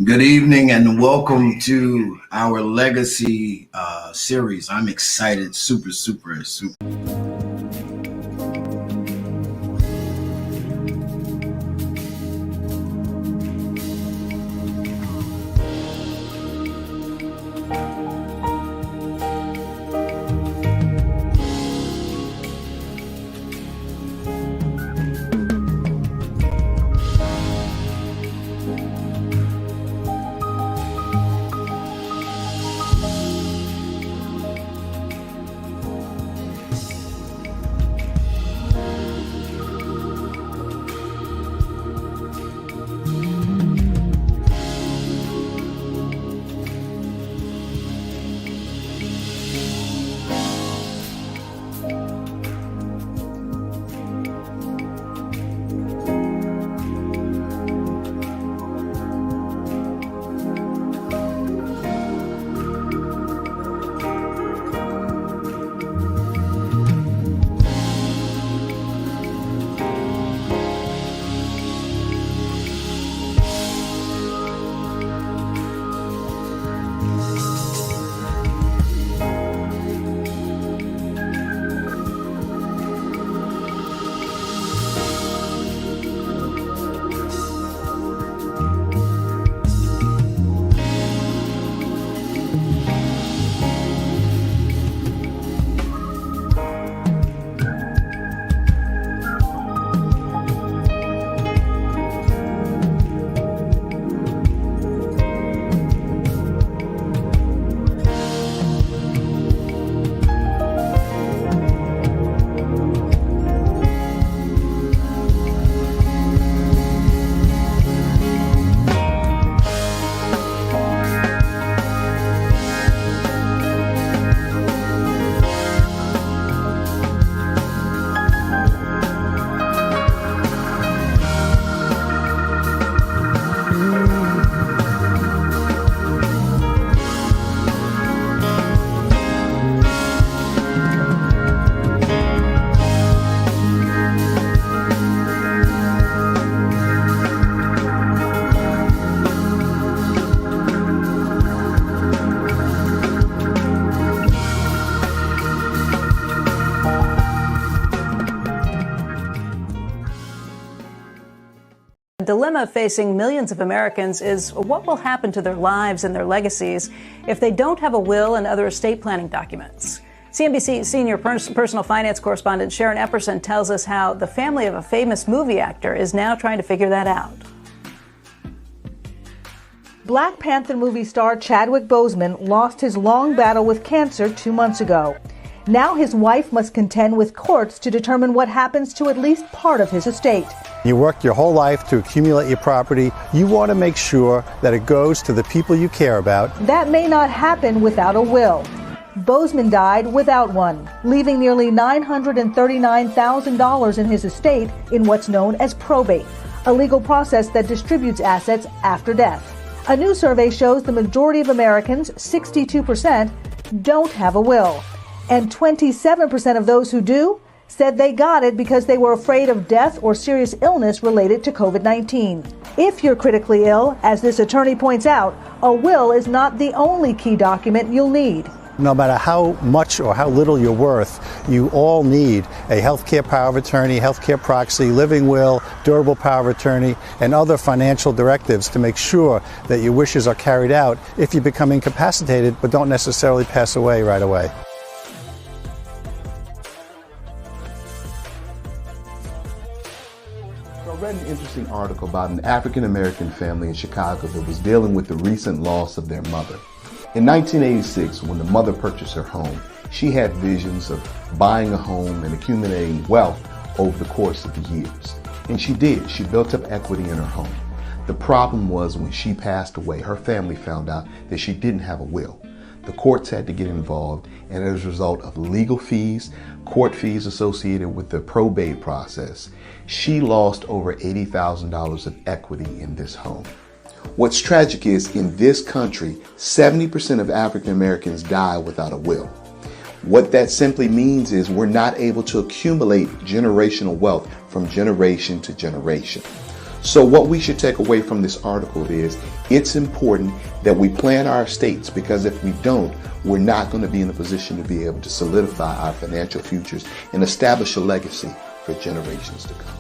Good evening and welcome to our legacy series. I'm excited, super. The dilemma facing millions of Americans is what will happen to their lives and their legacies if they don't have a will and other estate planning documents. CNBC senior personal finance correspondent Sharon Epperson tells us how the family of a famous movie actor is now trying to figure that out. Black Panther movie star Chadwick Boseman lost his long battle with cancer 2 months ago. Now his wife must contend with courts to determine what happens to at least part of his estate. You worked your whole life to accumulate your property. You want to make sure that it goes to the people you care about. That may not happen without a will. Boseman died without one, leaving nearly $939,000 in his estate in what's known as probate, a legal process that distributes assets after death. A new survey shows the majority of Americans, 62%, don't have a will. And 27% of those who do said they got it because they were afraid of death or serious illness related to COVID-19. If you're critically ill, as this attorney points out, a will is not the only key document you'll need. No matter how much or how little you're worth, you all need a healthcare power of attorney, healthcare proxy, living will, durable power of attorney, and other financial directives to make sure that your wishes are carried out if you become incapacitated but don't necessarily pass away right away. I read an interesting article about an African-American family in Chicago that was dealing with the recent loss of their mother. In 1986, when the mother purchased her home, she had visions of buying a home and accumulating wealth over the course of the years. And she did. She built up equity in her home. The problem was when she passed away, her family found out that she didn't have a will. The courts had to get involved, and as a result of legal fees, court fees associated with the probate process, she lost over $80,000 of equity in this home. What's tragic is in this country, 70% of African Americans die without a will. What that simply means is we're not able to accumulate generational wealth from generation to generation. So what we should take away from this article is it's important that we plan our estates, because if we don't, we're not going to be in a position to be able to solidify our financial futures and establish a legacy for generations to come.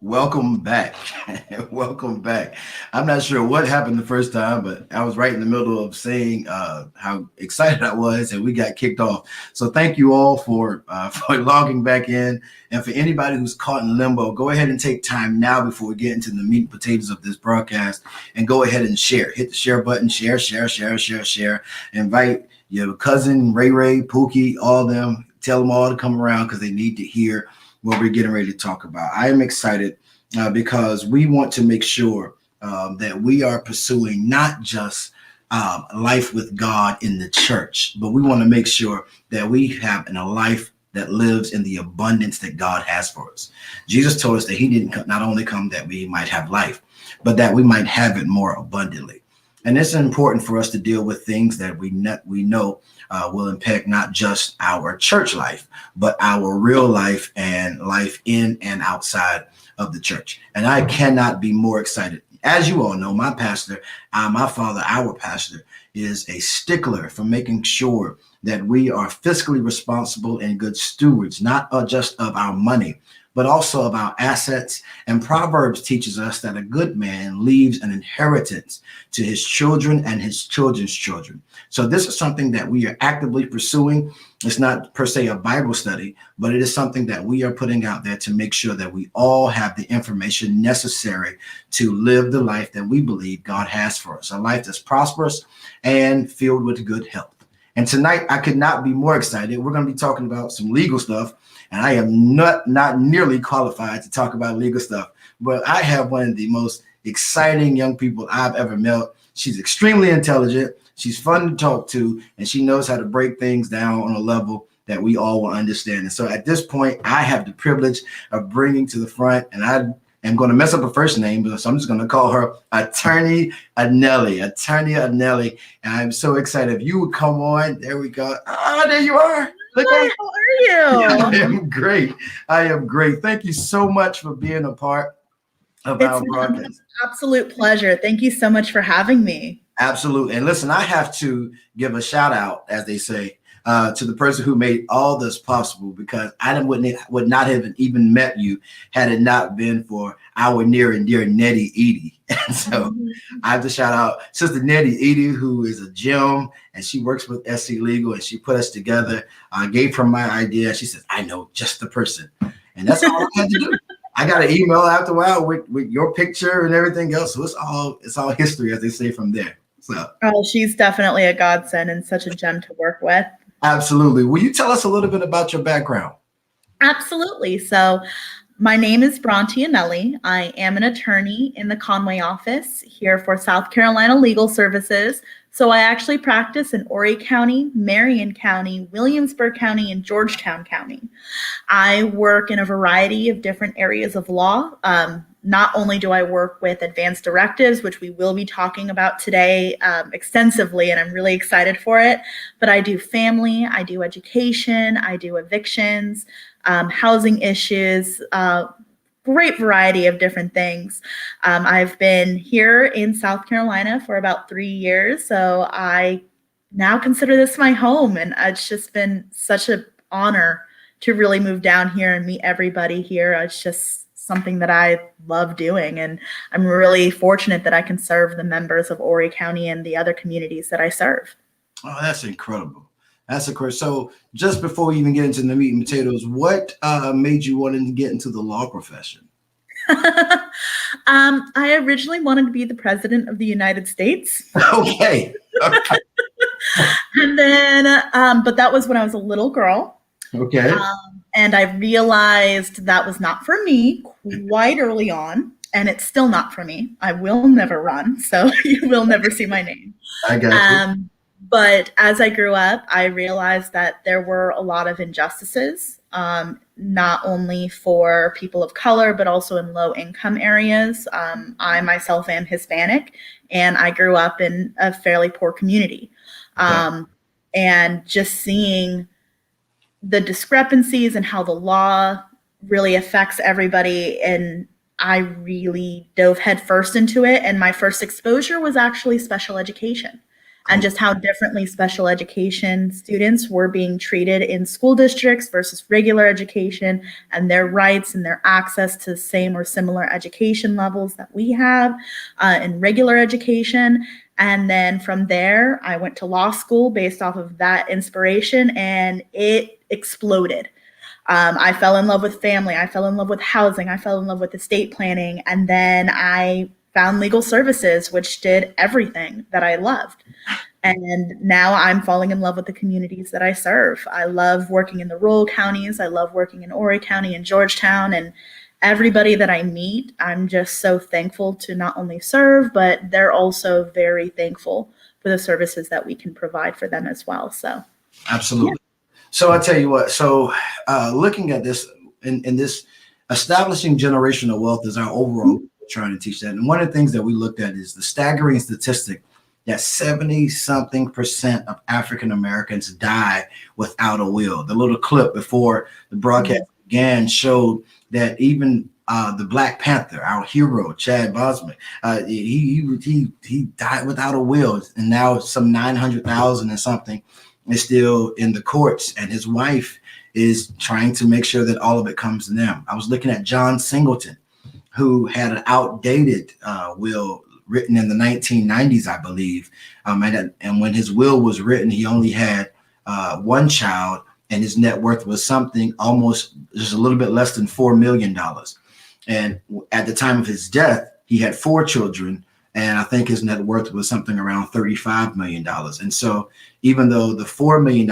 Welcome back. Welcome back. I'm not sure what happened the first time, but I was right in the middle of saying how excited I was, and we got kicked off. So thank you all for logging back in. And for anybody who's caught in limbo, go ahead and take time now before we get into the meat and potatoes of this broadcast, and go ahead and share. Hit the share button, share. Invite your cousin, Ray, Pookie, all of them. Tell them all to come around because they need to hear what we're getting ready to talk about. I am excited because we want to make sure that we are pursuing not just life with God in the church, but we want to make sure that we have a life that lives in the abundance that God has for us. Jesus told us that he didn't not only come that we might have life, but that we might have it more abundantly. And it's important for us to deal with things that we know will impact not just our church life, but our real life and life in and outside of the church. And I cannot be more excited. As you all know, my pastor, my father, our pastor, is a stickler for making sure that we are fiscally responsible and good stewards, not just of our money, but also of our assets. And Proverbs teaches us that a good man leaves an inheritance to his children and his children's children. So this is something that we are actively pursuing. It's not per se a Bible study, but it is something that we are putting out there to make sure that we all have the information necessary to live the life that we believe God has for us, a life that's prosperous and filled with good health. And tonight, I could not be more excited. We're going to be talking about some legal stuff, and I am not nearly qualified to talk about legal stuff, but I have one of the most exciting young people I've ever met. She's extremely intelligent. She's fun to talk to, and she knows how to break things down on a level that we all will understand. And so at this point, I have the privilege of bringing to the front, and I am going to mess up her first name, so I'm just going to call her Attorney Anelli. And I'm so excited. If you would come on, there we go. There you are. Look, hi, how are you? I am great. Thank you so much for being a part of our broadcast. It's an absolute pleasure. Thank you so much for having me. Absolutely. And listen, I have to give a shout out, as they say, to the person who made all this possible, because I would not have even met you had it not been for our near and dear Nettie Edie. And so I have to shout out Sister Nettie Edie, who is a gem, and she works with SC Legal, and she put us together. I gave her my idea. She says, I know just the person. And that's all I had to do. I got an email after a while with your picture and everything else. So it's all history, as they say, from there. So she's definitely a godsend and such a gem to work with. Absolutely. Will you tell us a little bit about your background? Absolutely. So my name is Bronte Anelli. I am an attorney in the Conway office here for South Carolina Legal Services. So I actually practice in Horry County, Marion County, Williamsburg County, and Georgetown County. I work in a variety of different areas of law. Not only do I work with advanced directives, which we will be talking about today extensively, and I'm really excited for it, but I do family, I do education, I do evictions, housing issues, great variety of different things. I've been here in South Carolina for about 3 years, so I now consider this my home, and it's just been such an honor to really move down here and meet everybody here. It's just something that I love doing, and I'm really fortunate that I can serve the members of Horry County and the other communities that I serve. Oh, that's incredible. That's of course. So just before we even get into the meat and potatoes, what made you want to get into the law profession? I originally wanted to be the president of the United States. Okay. And then, but that was when I was a little girl. Okay. And I realized that was not for me quite early on, and it's still not for me. I will never run, so you will never see my name. I got you. But as I grew up, I realized that there were a lot of injustices, not only for people of color, but also in low income areas. I myself am Hispanic, and I grew up in a fairly poor community. And just seeing the discrepancies and how the law really affects everybody, and I really dove headfirst into it. And my first exposure was actually special education, and just how differently special education students were being treated in school districts versus regular education, and their rights and their access to same or similar education levels that we have in regular education. And then from there, I went to law school based off of that inspiration, and it exploded. I fell in love with family. I fell in love with housing. I fell in love with estate planning. And then I found legal services, which did everything that I loved. And now I'm falling in love with the communities that I serve. I love working in the rural counties. I love working in Horry County and Georgetown, and everybody that I meet, I'm just so thankful to not only serve, but they're also very thankful for the services that we can provide for them as well. So, absolutely. Yeah. So I tell you what, so looking at this in this establishing generational wealth is our overall trying to teach that. And one of the things that we looked at is the staggering statistic that 70-something% of African Americans die without a will. The little clip before the broadcast began showed that even the Black Panther, our hero, Chad Bosman, he died without a will, and now some 900,000 and something is still in the courts, and his wife is trying to make sure that all of it comes to them. I was looking at John Singleton, who had an outdated will written in the 1990s, I believe. And when his will was written, he only had one child, and his net worth was something almost just a little bit less than $4 million. And at the time of his death, he had 4 children, and I think his net worth was something around $35 million. And so even though the $4 million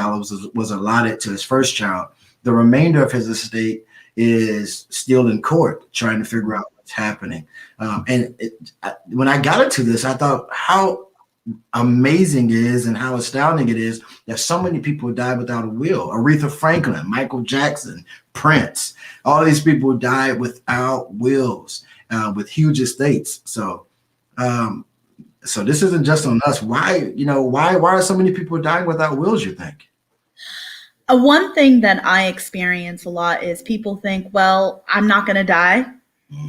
was allotted to his first child, the remainder of his estate is still in court trying to figure out what's happening. When I got into this, I thought how amazing it is and how astounding it is that so many people died without a will. Aretha Franklin, Michael Jackson, Prince, all these people died without wills, with huge estates. So this isn't just on us. Why are so many people dying without wills, you think? One thing that I experience a lot is people think, well, I'm not going to die,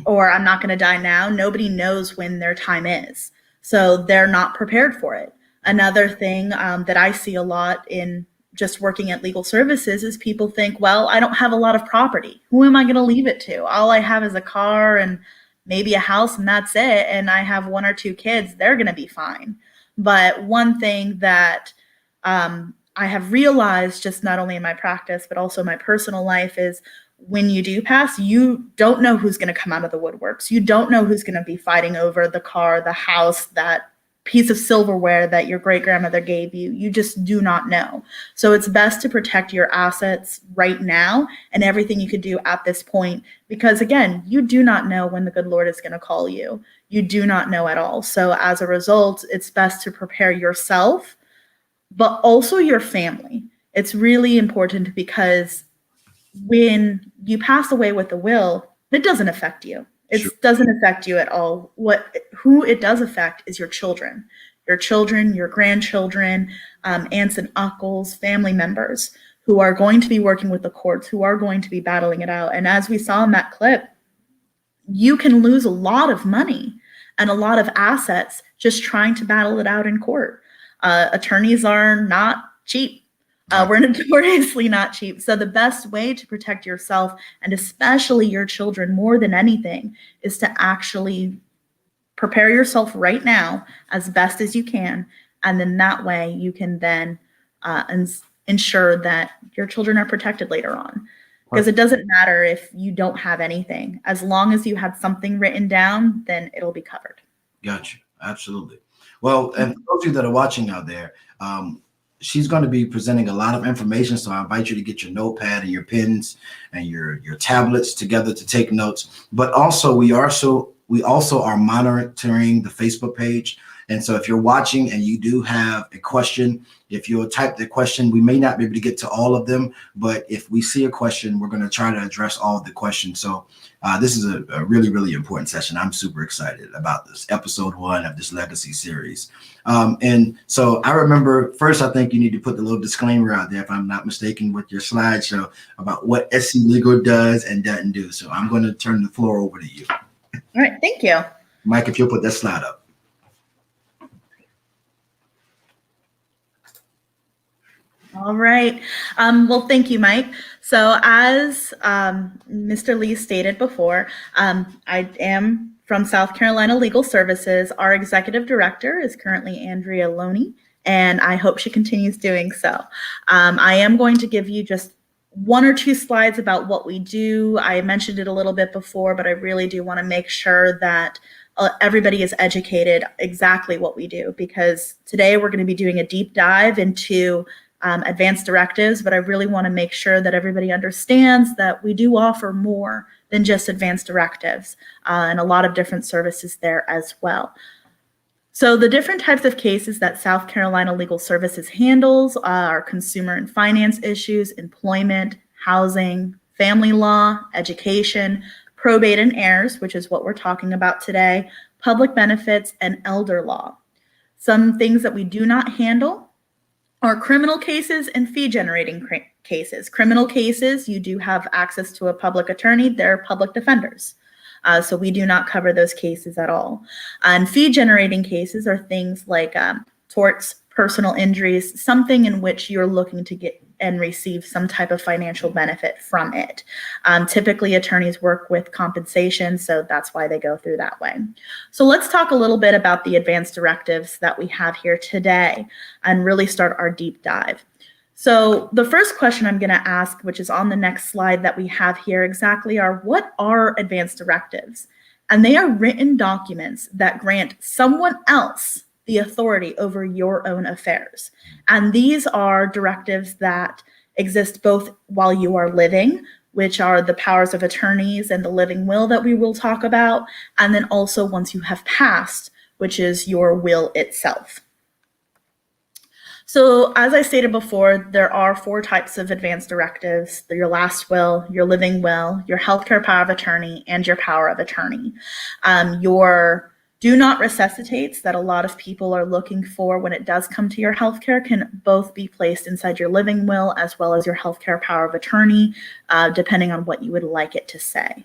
or I'm not going to die now. Nobody knows when their time is, so they're not prepared for it. Another thing that I see a lot in just working at legal services is people think, well, I don't have a lot of property. Who am I going to leave it to? All I have is a car and maybe a house, and that's it. And I have 1 or 2 kids. They're going to be fine. But one thing that I have realized, just not only in my practice, but also my personal life, is when you do pass, you don't know who's going to come out of the woodworks. You don't know who's going to be fighting over the car, the house, that piece of silverware that your great grandmother gave you. You just do not know. So it's best to protect your assets right now and everything you could do at this point, because again, you do not know when the good Lord is going to call you. You do not know at all. So as a result, it's best to prepare yourself, but also your family. It's really important, because when you pass away with a will, it doesn't affect you. It doesn't affect you at all. Who it does affect is your children, your grandchildren, aunts and uncles, family members who are going to be working with the courts, who are going to be battling it out. And as we saw in that clip, you can lose a lot of money and a lot of assets just trying to battle it out in court. Attorneys are not cheap. We're notoriously not cheap. So the best way to protect yourself, and especially your children more than anything, is to actually prepare yourself right now as best as you can. And then that way you can then ensure that your children are protected later on. Because it doesn't matter if you don't have anything. As long as you have something written down, then it'll be covered. Gotcha. Absolutely. Well, and for those of you that are watching out there, she's going to be presenting a lot of information. So I invite you to get your notepad and your pens and your tablets together to take notes. But also we also are monitoring the Facebook page. And so if you're watching and you do have a question, if you'll type the question, we may not be able to get to all of them, but if we see a question, we're going to try to address all of the questions. So this is a really, really important session. I'm super excited about this episode 1 of this legacy series. And so I remember first, I think you need to put the little disclaimer out there, if I'm not mistaken, with your slideshow about what SC Legal does and doesn't do. So I'm going to turn the floor over to you. All right, thank you. Mike, if you'll put that slide up. All right. Well, thank you, Mike. So as Mr. Lee stated before, I am from South Carolina Legal Services. Our executive director is currently Andrea Loney, and I hope she continues doing so. I am going to give you just 1 or 2 slides about what we do. I mentioned it a little bit before, but I really do want to make sure that everybody is educated exactly what we do, because today we're going to be doing a deep dive into advanced directives, but I really want to make sure that everybody understands that we do offer more than just advanced directives and a lot of different services there as well. So the different types of cases that South Carolina Legal Services handles are consumer and finance issues, employment, housing, family law, education, probate and heirs, which is what we're talking about today, public benefits, and elder law. Some things that we do not handle are criminal cases and fee-generating cases. Criminal cases, you do have access to a public attorney. They're public defenders. So we do not cover those cases at all. And fee-generating cases are things like torts, personal injuries, something in which you're looking to get and receive some type of financial benefit from it. Typically, attorneys work with compensation, so that's why they go through that way. So let's talk a little bit about the advanced directives that we have here today and really start our deep dive. So the first question I'm going to ask, which is on the next slide that we have here exactly, are what are advanced directives? And they are written documents that grant someone else the authority over your own affairs. And these are directives that exist both while you are living, which are the powers of attorneys and the living will that we will talk about, and then also once you have passed, which is your will itself. So as I stated before, there are 4 types of advanced directives: your last will, your living will, your healthcare power of attorney, and your power of attorney. Your do not resuscitates that a lot of people are looking for when it does come to your healthcare can both be placed inside your living will as well as your healthcare power of attorney, depending on what you would like it to say.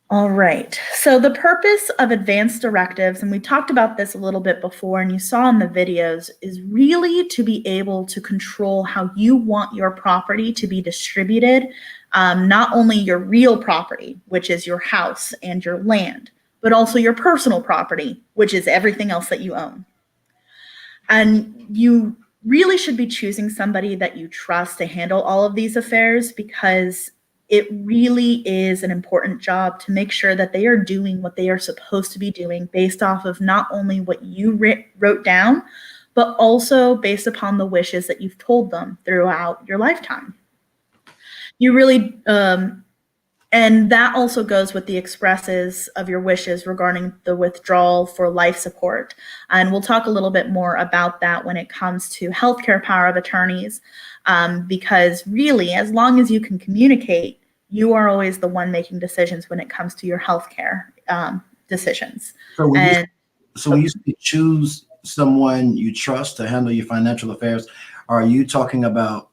All right, so the purpose of advanced directives, and we talked about this a little bit before and you saw in the videos, is really to be able to control how you want your property to be distributed, not only your real property, which is your house and your land, but also your personal property, which is everything else that you own. And you really should be choosing somebody that you trust to handle all of these affairs, because it really is an important job to make sure that they are doing what they are supposed to be doing based off of not only what you wrote down, but also based upon the wishes that you've told them throughout your lifetime. You really, and that also goes with the expresses of your wishes regarding the withdrawal for life support. And we'll talk a little bit more about that when it comes to healthcare power of attorneys, because really, as long as you can communicate, you are always the one making decisions when it comes to your healthcare decisions. So when you choose someone you trust to handle your financial affairs, are you talking about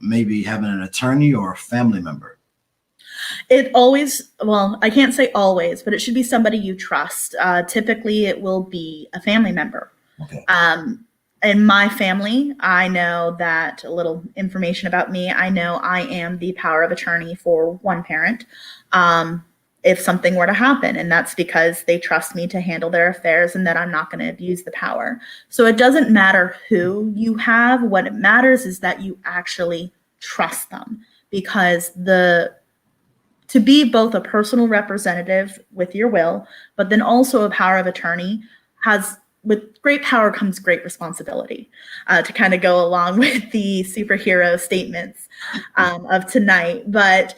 maybe having an attorney or a family member? It always, well, I can't say always, but it should be somebody you trust. Typically, it will be a family member. Okay. In my family, I know that, a little information about me, I know I am the power of attorney for one parent if something were to happen. And that's because they trust me to handle their affairs and that I'm not going to abuse the power. So it doesn't matter who you have. What it matters is that you actually trust them, because to be both a personal representative with your will, but then also a power of attorney with great power comes great responsibility, to kind of go along with the superhero statements of tonight. But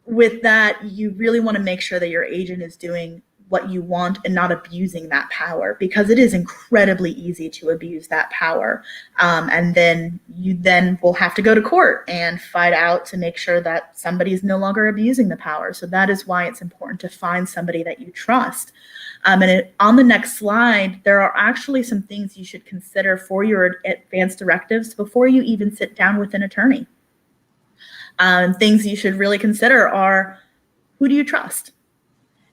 with that, you really want to make sure that your agent is doing what you want and not abusing that power, because it is incredibly easy to abuse that power. And then you will have to go to court and fight out to make sure that somebody is no longer abusing the power. So that is why it's important to find somebody that you trust. On the next slide, there are actually some things you should consider for your advance directives before you even sit down with an attorney. Things you should really consider are, who do you trust?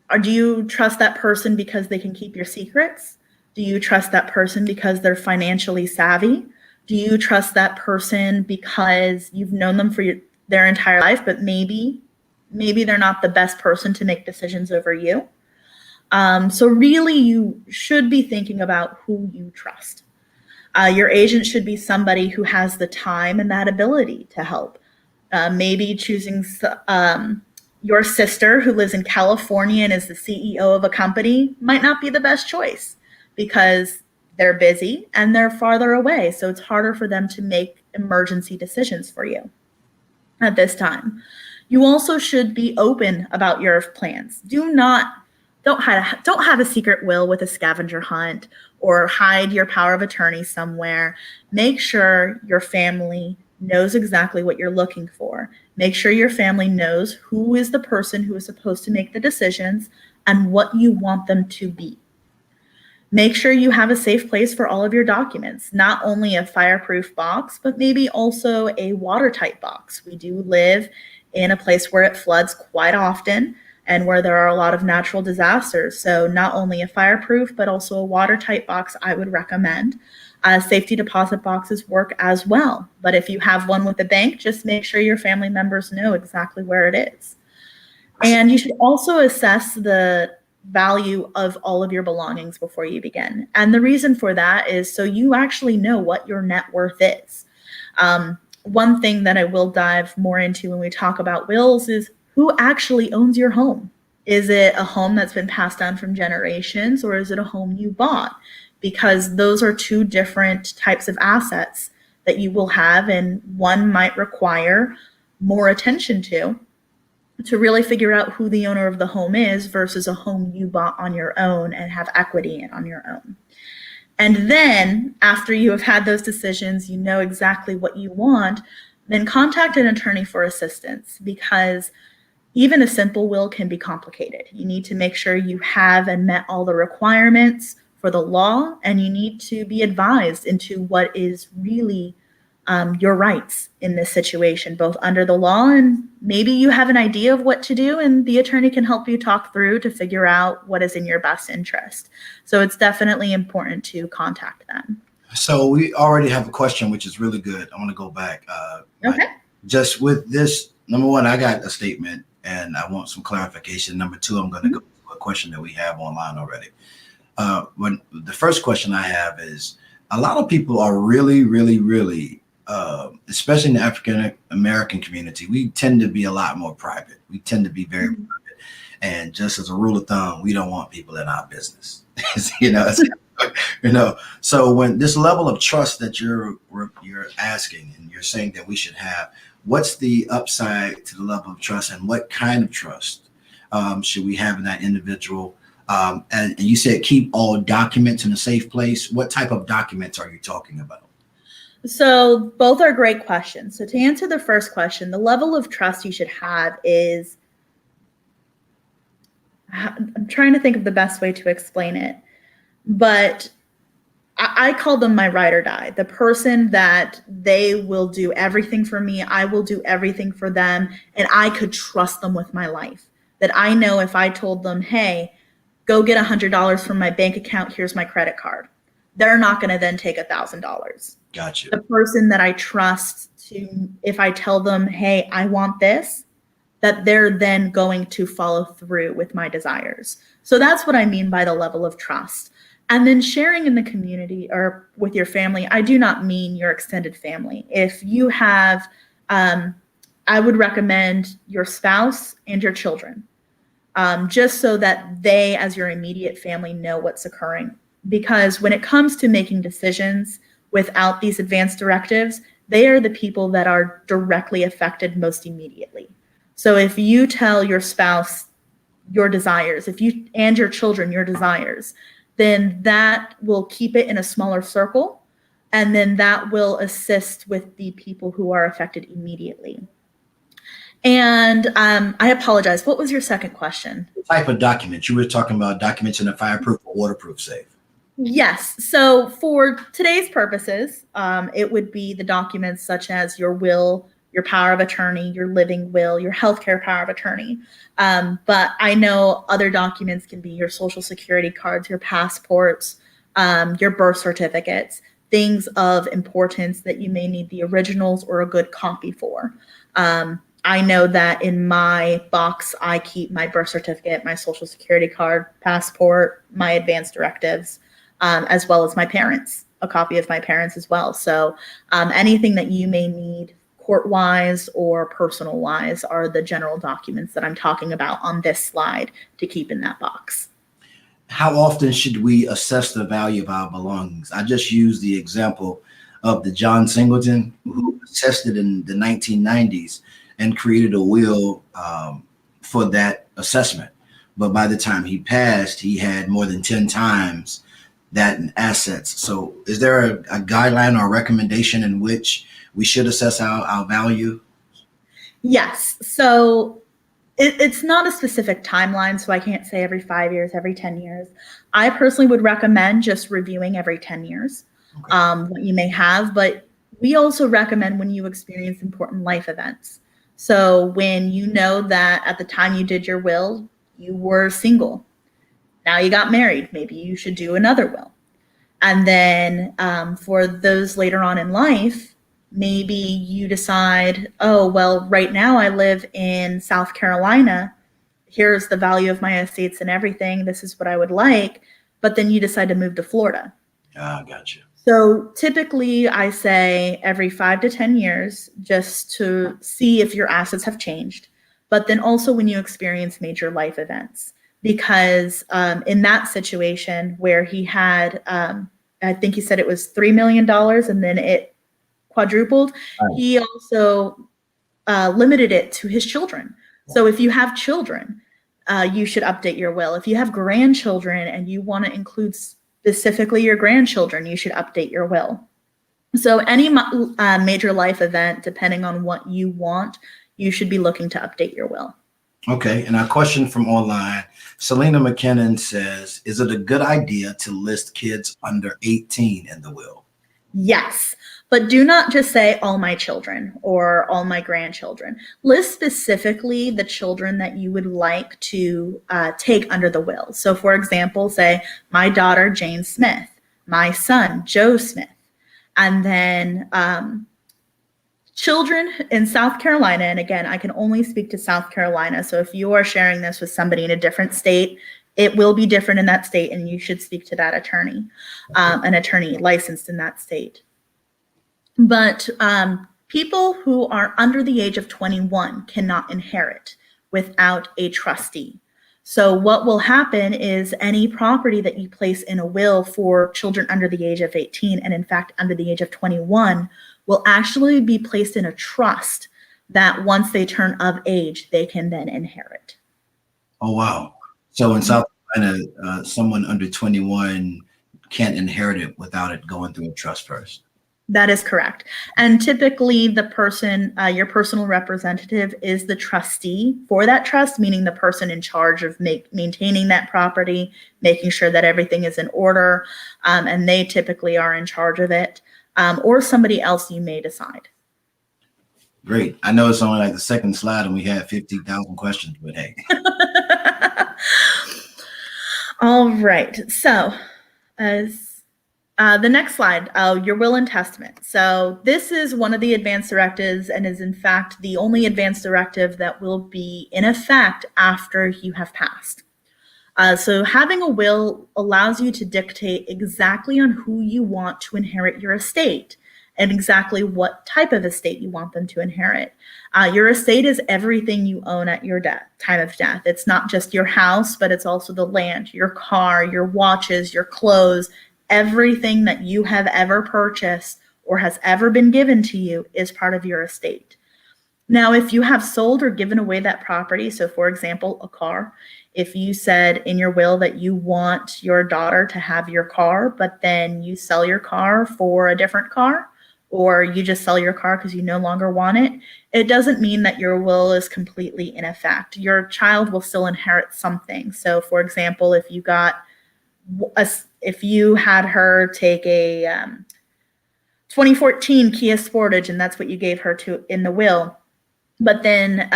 Or do you trust that person because they can keep your secrets? Do you trust that person because they're financially savvy? Do you trust that person because you've known them for their entire life, but maybe they're not the best person to make decisions over you? So really, you should be thinking about who you trust. Your agent should be somebody who has the time and that ability to help. Maybe choosing your sister who lives in California and is the CEO of a company might not be the best choice because they're busy and they're farther away. So it's harder for them to make emergency decisions for you at this time. You also should be open about your plans. Don't have a secret will with a scavenger hunt or hide your power of attorney somewhere. Make sure your family knows exactly what you're looking for. Make sure your family knows who is the person who is supposed to make the decisions and what you want them to be. Make sure you have a safe place for all of your documents, not only a fireproof box, but maybe also a watertight box. We do live in a place where it floods quite often and where there are a lot of natural disasters. So not only a fireproof, but also a watertight box I would recommend. Safety deposit boxes work as well. But if you have one with the bank, just make sure your family members know exactly where it is. And you should also assess the value of all of your belongings before you begin. And the reason for that is so you actually know what your net worth is. One thing that I will dive more into when we talk about wills is who actually owns your home. Is it a home that's been passed down from generations, or is it a home you bought? Because those are two different types of assets that you will have, and one might require more attention to really figure out who the owner of the home is versus a home you bought on your own and have equity in on your own. And then after you have had those decisions, you know exactly what you want, then contact an attorney for assistance, because even a simple will can be complicated. You need to make sure you have and met all the requirements for the law, and you need to be advised into what is really your rights in this situation, both under the law, and maybe you have an idea of what to do, and the attorney can help you talk through to figure out what is in your best interest. So it's definitely important to contact them. So we already have a question, which is really good. I want to go back. Okay. Just with this, number one, I got a statement and I want some clarification. Number two, I'm going to go to a question that we have online already. When the first question I have is, a lot of people are really, especially in the African American community, we tend to be a lot more private. We tend to be very private. And just as a rule of thumb, we don't want people in our business. So when this level of trust that you're asking and you're saying that we should have, what's the upside to the level of trust, and what kind of trust should we have in that individual? And you said keep all documents in a safe place. What type of documents are you talking about? So both are great questions. So to answer the first question, the level of trust you should have is, I'm trying to think of the best way to explain it, but I call them my ride or die, the person that they will do everything for me. I will do everything for them. And I could trust them with my life, that I know if I told them, hey, go get $100 from my bank account, here's my credit card, they're not going to then take $1,000. Gotcha. The person that I trust to, if I tell them, hey, I want this, that they're then going to follow through with my desires. So that's what I mean by the level of trust. And then sharing in the community or with your family, I do not mean your extended family. If you have, I would recommend your spouse and your children, just so that they, as your immediate family, know what's occurring. Because when it comes to making decisions without these advanced directives, they are the people that are directly affected most immediately. So if you tell your spouse, your desires, and your children, your desires, then that will keep it in a smaller circle. And then that will assist with the people who are affected immediately. And I apologize. What was your second question? Type of documents. You were talking about documents in a fireproof or waterproof safe. Yes. So for today's purposes, it would be the documents such as your will, your power of attorney, your living will, your healthcare power of attorney. But I know other documents can be your social security cards, your passports, your birth certificates, things of importance that you may need the originals or a good copy for. I know that in my box, I keep my birth certificate, my social security card, passport, my advance directives, as well as my parents, a copy of my parents as well. So anything that you may need court-wise or personal-wise are the general documents that I'm talking about on this slide to keep in that box. How often should we assess the value of our belongings? I just used the example of the John Singleton, who assessed it in the 1990s and created a will for that assessment. But by the time he passed, he had more than 10 times that in assets. So is there a guideline or recommendation in which we should assess our value? Yes. So it's not a specific timeline, so I can't say every 5 years, every 10 years. I personally would recommend just reviewing every 10 years, what you may have, but we also recommend when you experience important life events. So when you know that at the time you did your will, you were single. Now you got married, maybe you should do another will. And then for those later on in life, maybe you decide, oh, well, right now I live in South Carolina. Here's the value of my estates and everything. This is what I would like. But then you decide to move to Florida. Gotcha. So typically I say every 5 to 10 years just to see if your assets have changed. But then also when you experience major life events. Because in that situation where he had, I think he said it was $3 million and then it quadrupled. Right. He also limited it to his children. So if you have children, you should update your will. If you have grandchildren and you want to include specifically your grandchildren, you should update your will. So any major life event, depending on what you want, you should be looking to update your will. Okay, and a question from online. Selena McKinnon says, is it a good idea to list kids under 18 in the will? Yes, but do not just say all my children or all my grandchildren. List specifically the children that you would like to take under the will. So for example, say my daughter, Jane Smith, my son, Joe Smith, and then children in South Carolina. And again, I can only speak to South Carolina. So if you are sharing this with somebody in a different state, it will be different in that state, and you should speak to that attorney, an attorney licensed in that state. But people who are under the age of 21 cannot inherit without a trustee. So what will happen is any property that you place in a will for children under the age of 18, and in fact under the age of 21, will actually be placed in a trust that once they turn of age, they can then inherit. Oh, wow. So in South Carolina, someone under 21 can't inherit it without it going through a trust first. That is correct. And typically the person, your personal representative is the trustee for that trust, meaning the person in charge of maintaining that property, making sure that everything is in order, and they typically are in charge of it, or somebody else you may decide. Great. I know it's only like the second slide and we had 50,000 questions, but hey. All right. So the next slide, your will and testament. So this is one of the advance directives and is in fact the only advance directive that will be in effect after you have passed. So having a will allows you to dictate exactly on who you want to inherit your estate and exactly what type of estate you want them to inherit. Your estate is everything you own at your time of death. It's not just your house, but it's also the land, your car, your watches, your clothes. Everything that you have ever purchased or has ever been given to you is part of your estate. Now, if you have sold or given away that property, so for example, a car, if you said in your will that you want your daughter to have your car, but then you sell your car for a different car, or you just sell your car because you no longer want it, it doesn't mean that your will is completely in effect. Your child will still inherit something. So for example, if you had her take a 2014 Kia Sportage and that's what you gave her to in the will, but then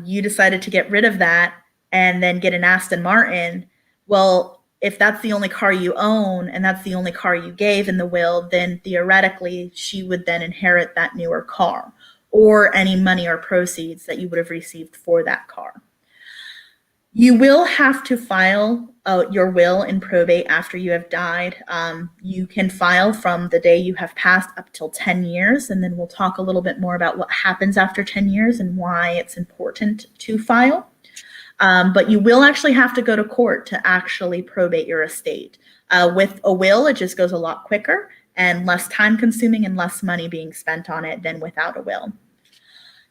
you decided to get rid of that and then get an Aston Martin, well, if that's the only car you own and that's the only car you gave in the will, then theoretically she would then inherit that newer car or any money or proceeds that you would have received for that car. You will have to file your will in probate after you have died. You can file from the day you have passed up till 10 years, and then we'll talk a little bit more about what happens after 10 years and why it's important to file. But you will actually have to go to court to actually probate your estate. With a will, it just goes a lot quicker and less time consuming and less money being spent on it than without a will.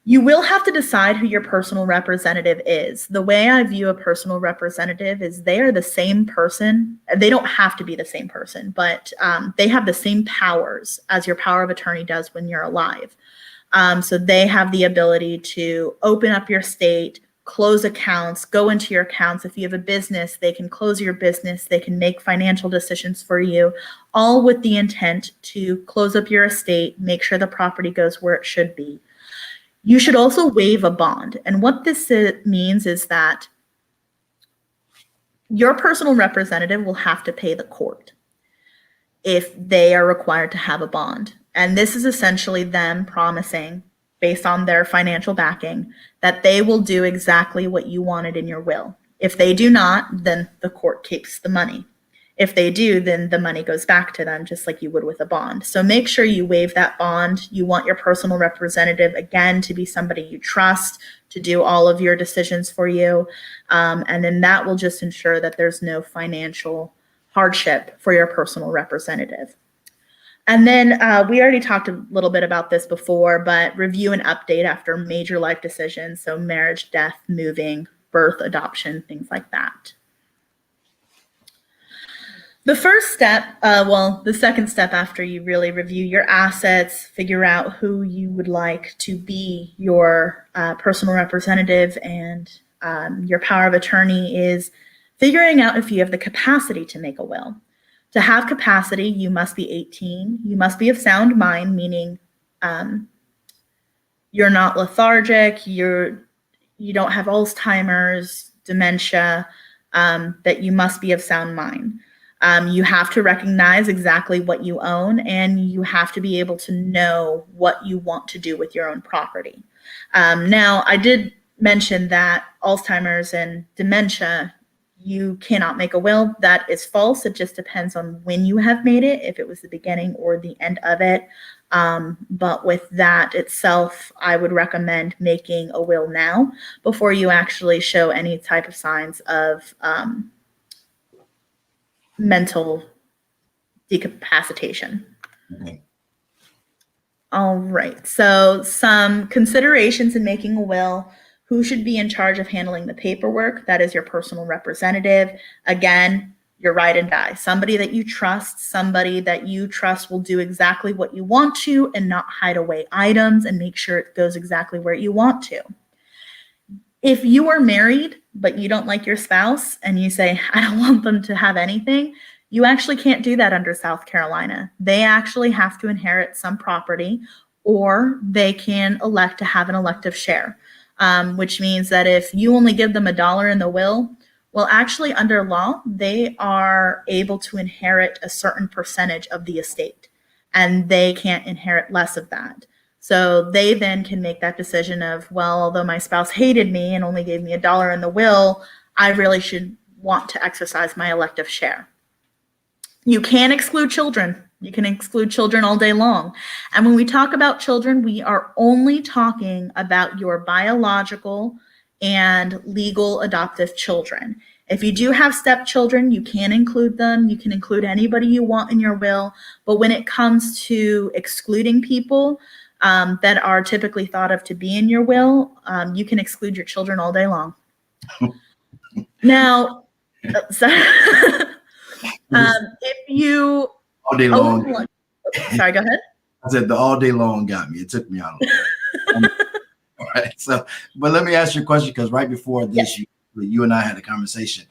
You will have to decide who your personal representative is. The way I view a personal representative is they are the same person. They don't have to be the same person, but they have the same powers as your power of attorney does when you're alive. So they have the ability to open up your estate, close accounts, go into your accounts. If you have a business, they can close your business. They can make financial decisions for you, all with the intent to close up your estate, make sure the property goes where it should be. You should also waive a bond. And what this means is that your personal representative will have to pay the court if they are required to have a bond. And this is essentially them promising, based on their financial backing, that they will do exactly what you wanted in your will. If they do not, then the court keeps the money. If they do, then the money goes back to them, just like you would with a bond. So make sure you waive that bond. You want your personal representative, again, to be somebody you trust, to do all of your decisions for you. And then that will just ensure that there's no financial hardship for your personal representative. And then we already talked a little bit about this before, but review and update after major life decisions. So marriage, death, moving, birth, adoption, things like that. The first step, the second step after you really review your assets, figure out who you would like to be your personal representative and your power of attorney, is figuring out if you have the capacity to make a will. To have capacity, you must be 18. You must be of sound mind, meaning you're not lethargic, you don't have Alzheimer's, dementia, that you must be of sound mind. You have to recognize exactly what you own, and you have to be able to know what you want to do with your own property. Now, I did mention that Alzheimer's and dementia, you cannot make a will. That is false. It just depends on when you have made it, if it was the beginning or the end of it. But with that itself, I would recommend making a will now before you actually show any type of signs of mental decapacitation. Okay. All right, so some considerations in making a will. Who should be in charge of handling the paperwork? That is your personal representative. Again, your ride and die. Somebody that you trust will do exactly what you want to and not hide away items and make sure it goes exactly where you want to. If you are married, but you don't like your spouse and you say, I don't want them to have anything, you actually can't do that under South Carolina. They actually have to inherit some property, or they can elect to have an elective share, which means that if you only give them $1 in the will, well, actually under law, they are able to inherit a certain percentage of the estate, and they can't inherit less of that. So they then can make that decision of, well, although my spouse hated me and only gave me $1 in the will, I really should want to exercise my elective share. You can exclude children. You can exclude children all day long. And when we talk about children, we are only talking about your biological and legal adoptive children. If you do have stepchildren, you can include them. You can include anybody you want in your will. But when it comes to excluding people, that are typically thought of to be in your will, you can exclude your children all day long. Now, if you All day long. Sorry, go ahead. I said the all day long got me. It took me out. All right. So, but let me ask you a question, because right before this, you and I had a conversation.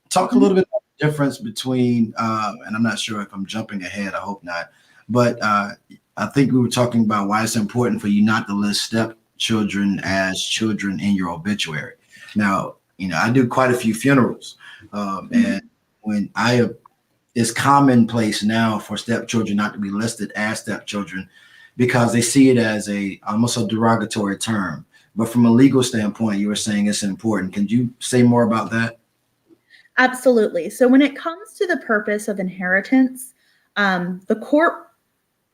Talk a little bit about the difference between, and I'm not sure if I'm jumping ahead. I hope not. But I think we were talking about why it's important for you not to list stepchildren as children in your obituary. Now, I do quite a few funerals, and when it's commonplace now for stepchildren not to be listed as stepchildren, because they see it as almost a derogatory term. But from a legal standpoint, you were saying it's important. Can you say more about that? Absolutely. So when it comes to the purpose of inheritance, the court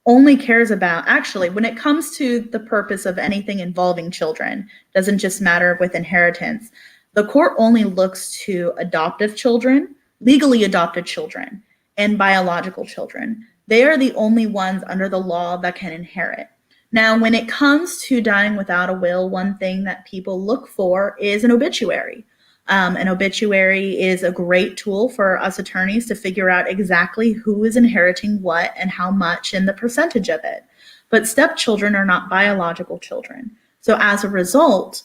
only cares about, actually, when it comes to the purpose of anything involving children, doesn't just matter with inheritance. The court only looks to adoptive children, legally adopted children, and biological children. They are the only ones under the law that can inherit. Now, when it comes to dying without a will, one thing that people look for is an obituary. An obituary is a great tool for us attorneys to figure out exactly who is inheriting what and how much and the percentage of it. But stepchildren are not biological children. So as a result,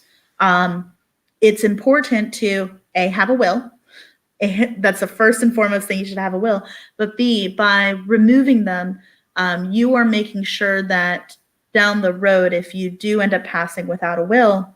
it's important to A, have a will. That's the first and foremost thing, you should have a will. But B, by removing them, you are making sure that down the road, if you do end up passing without a will,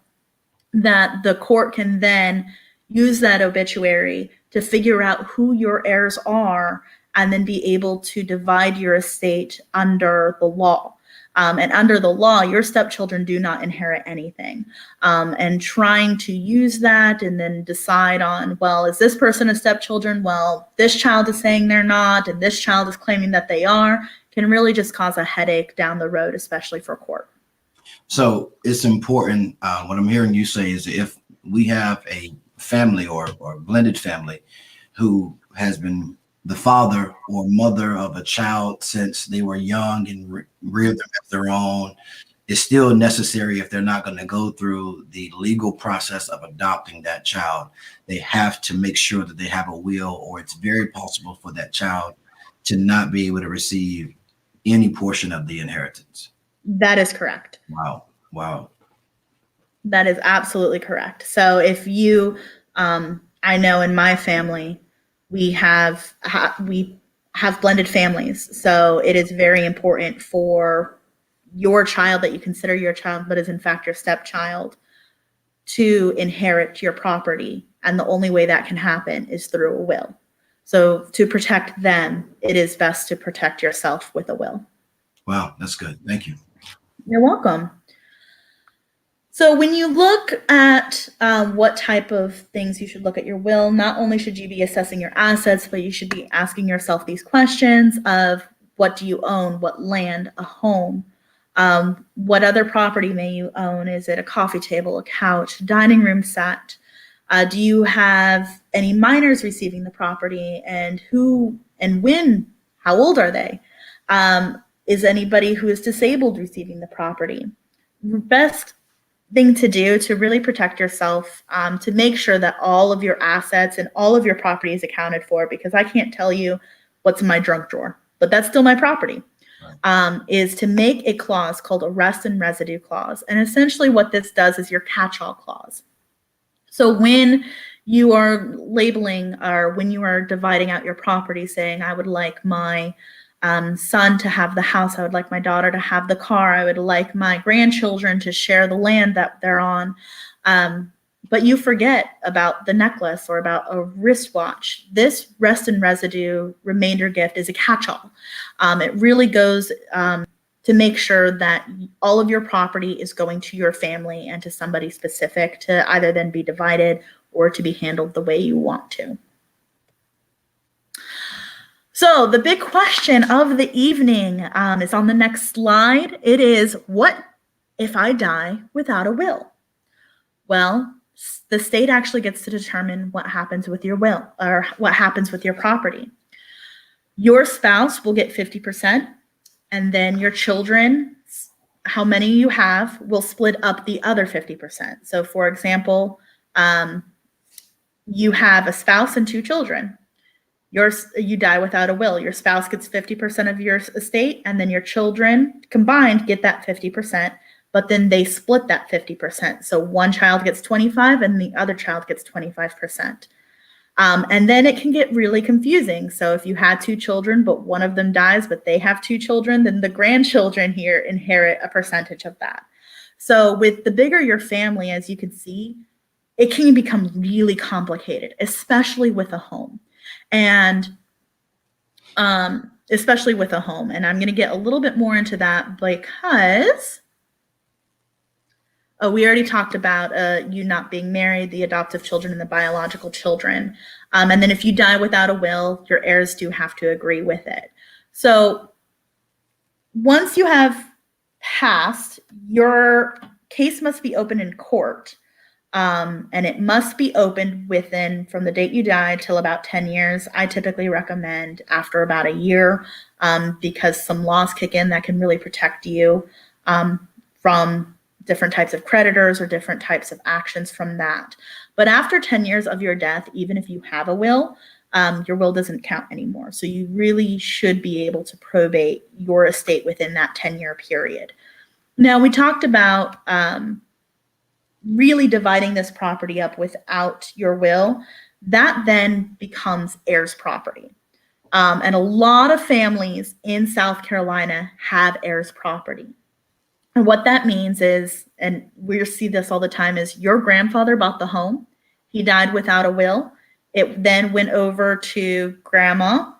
that the court can then use that obituary to figure out who your heirs are and then be able to divide your estate under the law. And under the law, your stepchildren do not inherit anything. And trying to use that and then decide on, well, is this person a stepchildren? Well, this child is saying they're not, and this child is claiming that they are, can really just cause a headache down the road, especially for court. So it's important. What I'm hearing you say is, if we have a family or blended family who has been the father or mother of a child since they were young and reared them as their own, it's still necessary, if they're not going to go through the legal process of adopting that child, they have to make sure that they have a will, or it's very possible for that child to not be able to receive any portion of the inheritance. That is correct. Wow. That is absolutely correct. So if you, I know in my family, we have blended families. So it is very important for your child that you consider your child, but is in fact your stepchild, to inherit your property. And the only way that can happen is through a will. So to protect them, it is best to protect yourself with a will. Wow, that's good. Thank you. You're welcome. So when you look at what type of things you should look at your will, not only should you be assessing your assets, but you should be asking yourself these questions of, what do you own? What land? A home? What other property may you own? Is it a coffee table, a couch, dining room set? Do you have any minors receiving the property, and who and when? How old are they? Is anybody who is disabled receiving the property? Best thing to do to really protect yourself, to make sure that all of your assets and all of your property is accounted for, because I can't tell you what's in my junk drawer, but that's still my property, is to make a clause called a rest and residue clause. And essentially what this does is your catch-all clause. So when you are labeling, or when you are dividing out your property, saying, I would like my son to have the house, I would like my daughter to have the car, I would like my grandchildren to share the land that they're on, but you forget about the necklace or about a wristwatch. This rest and residue remainder gift is a catch-all. It really goes to make sure that all of your property is going to your family and to somebody specific, to either then be divided or to be handled the way you want to. So the big question of the evening is on the next slide. It is, what if I die without a will? Well, the state actually gets to determine what happens with your will, or what happens with your property. Your spouse will get 50%, and then your children's how many you have will split up the other 50%. So for example, you have a spouse and 2 children. You die without a will. Your spouse gets 50% of your estate, and then your children combined get that 50%, but then they split that 50%. So one child gets 25 and the other child gets 25%. And then it can get really confusing. So if you had 2 children, but one of them dies, but they have 2 children, then the grandchildren here inherit a percentage of that. So with the bigger your family, as you can see, it can become really complicated, especially with a home. And especially with a home. And I'm going to get a little bit more into that because we already talked about you not being married, the adoptive children, and the biological children. And then if you die without a will, your heirs do have to agree with it. So once you have passed, your case must be open in court. And it must be opened within, from the date you died till about 10 years. I typically recommend after about a year, because some laws kick in that can really protect you from different types of creditors or different types of actions from that. But after 10 years of your death, even if you have a will, your will doesn't count anymore. So you really should be able to probate your estate within that 10-year period. Now, we talked about really dividing this property up without your will. That then becomes heirs property. And a lot of families in South Carolina have heirs property. And what that means is, and we see this all the time, is your grandfather bought the home. He died without a will. It then went over to grandma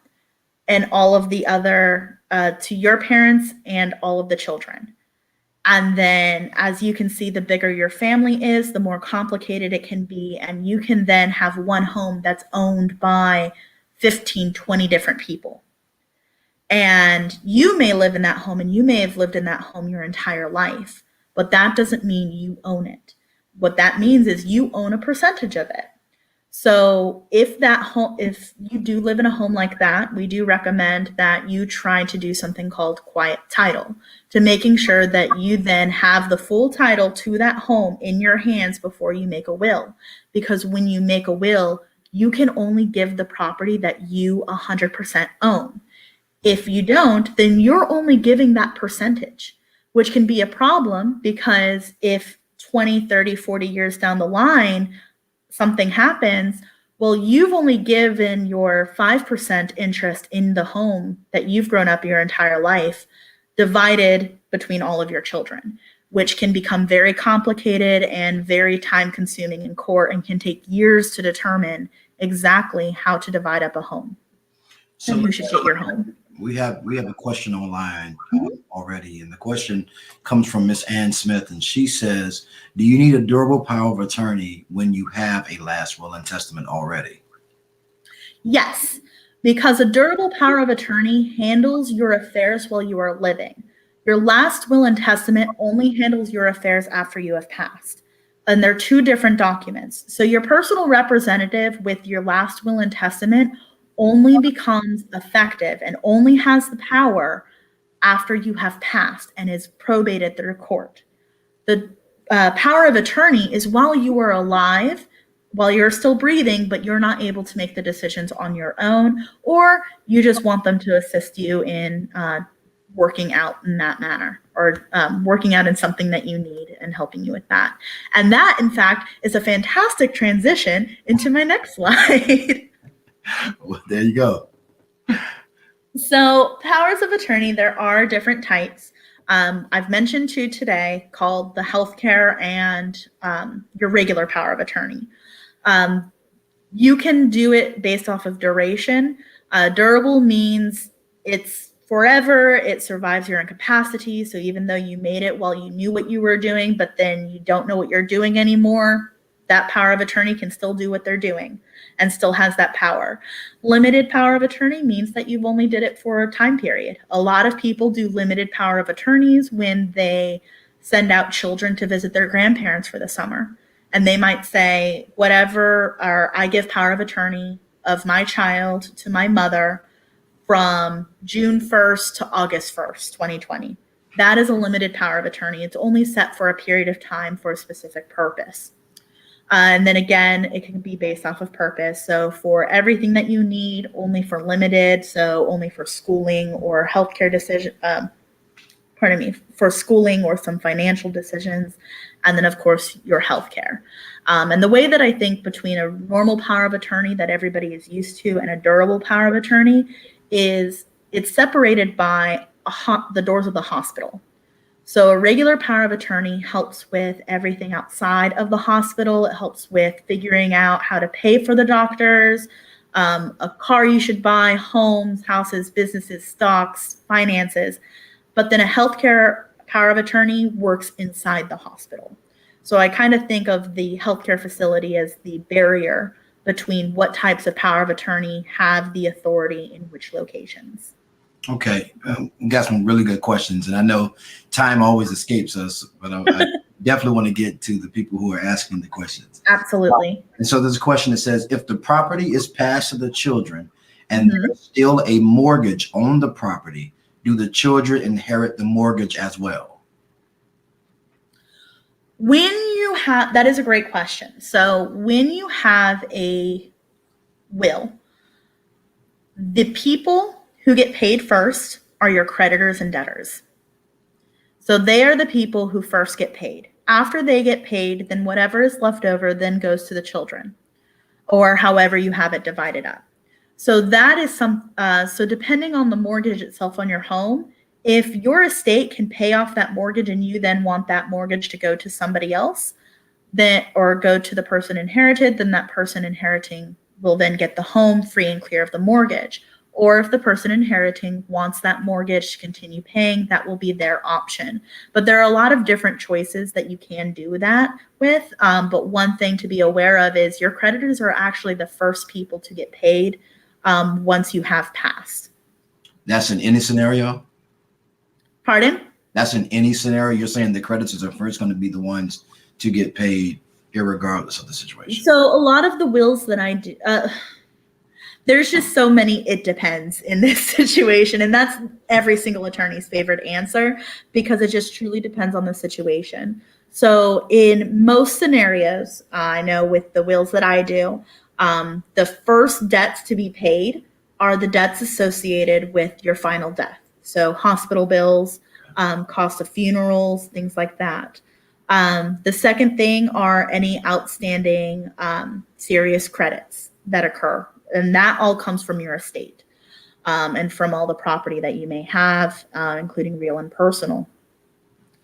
and all of the other, to your parents and all of the children. And then, as you can see, the bigger your family is, the more complicated it can be. And you can then have one home that's owned by 15, 20 different people. And you may live in that home, and you may have lived in that home your entire life, but that doesn't mean you own it. What that means is you own a percentage of it. So if you do live in a home like that, we do recommend that you try to do something called quiet title, to making sure that you then have the full title to that home in your hands before you make a will. Because when you make a will, you can only give the property that you 100% own. If you don't, then you're only giving that percentage, which can be a problem, because if 20, 30, 40 years down the line, something happens, well, you've only given your 5% interest in the home that you've grown up your entire life, divided between all of your children, which can become very complicated and very time consuming in court, and can take years to determine exactly how to divide up a home. So you should get your home. We have a question online already, and the question comes from Miss Ann Smith, and she says, do you need a durable power of attorney when you have a last will and testament already? Yes, because a durable power of attorney handles your affairs while you are living. Your last will and testament only handles your affairs after you have passed. And they're 2 different documents. So your personal representative with your last will and testament only becomes effective and only has the power after you have passed and is probated through court. The power of attorney is while you are alive, while you're still breathing, but you're not able to make the decisions on your own, or you just want them to assist you in working out in that manner, or working out in something that you need and helping you with that. And that, in fact, is a fantastic transition into my next slide. Well, there you go. So powers of attorney, there are different types. I've mentioned 2 today, called the healthcare and your regular power of attorney. You can do it based off of duration. Durable means it's forever. It survives your incapacity. So even though you made it while you knew what you were doing, but then you don't know what you're doing anymore, that power of attorney can still do what they're doing and still has that power. Limited power of attorney means that you've only did it for a time period. A lot of people do limited power of attorneys when they send out children to visit their grandparents for the summer. And they might say, whatever, or I give power of attorney of my child to my mother from June 1st to August 1st, 2020. that is a limited power of attorney. It's only set for a period of time for a specific purpose. And then again, it can be based off of purpose. So for everything that you need, only for limited, so only for schooling or healthcare decision, for schooling or some financial decisions, and then of course your healthcare. And the way that I think between a normal power of attorney that everybody is used to and a durable power of attorney is it's separated by the doors of the hospital. So a regular power of attorney helps with everything outside of the hospital. It helps with figuring out how to pay for the doctors, a car you should buy, homes, houses, businesses, stocks, finances. But then a healthcare power of attorney works inside the hospital. So I kind of think of the healthcare facility as the barrier between what types of power of attorney have the authority in which locations. Okay, we got some really good questions, and I know time always escapes us, but I definitely want to get to the people who are asking the questions. Absolutely. And so there's a question that says, if the property is passed to the children and there's still a mortgage on the property, do the children inherit the mortgage as well? That is a great question. So when you have a will, the people who get paid first are your creditors and debtors. So they are the people who first get paid. After they get paid, then whatever is left over then goes to the children, or however you have it divided up. So that is so depending on the mortgage itself on your home, if your estate can pay off that mortgage and you then want that mortgage to go to somebody else, or go to the person inherited, then that person inheriting will then get the home free and clear of the mortgage. Or if the person inheriting wants that mortgage to continue paying, that will be their option. But there are a lot of different choices that you can do that with. But one thing to be aware of is your creditors are actually the first people to get paid once you have passed. That's in any scenario? Pardon? That's in any scenario? You're saying the creditors are first going to be the ones to get paid irregardless of the situation? So a lot of the wills that I do... there's just so many it depends in this situation. And that's every single attorney's favorite answer, because it just truly depends on the situation. So in most scenarios, I know with the wills that I do, the first debts to be paid are the debts associated with your final death. So hospital bills, cost of funerals, things like that. The second thing are any outstanding serious credits that occur. And that all comes from your estate and from all the property that you may have, including real and personal.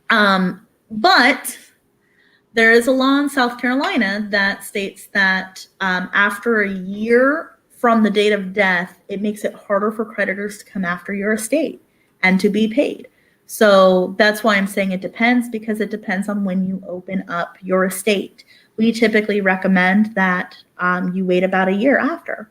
But there is a law in South Carolina that states that after a year from the date of death, it makes it harder for creditors to come after your estate and to be paid. So that's why I'm saying it depends, because it depends on when you open up your estate. We typically recommend that you wait about a year after,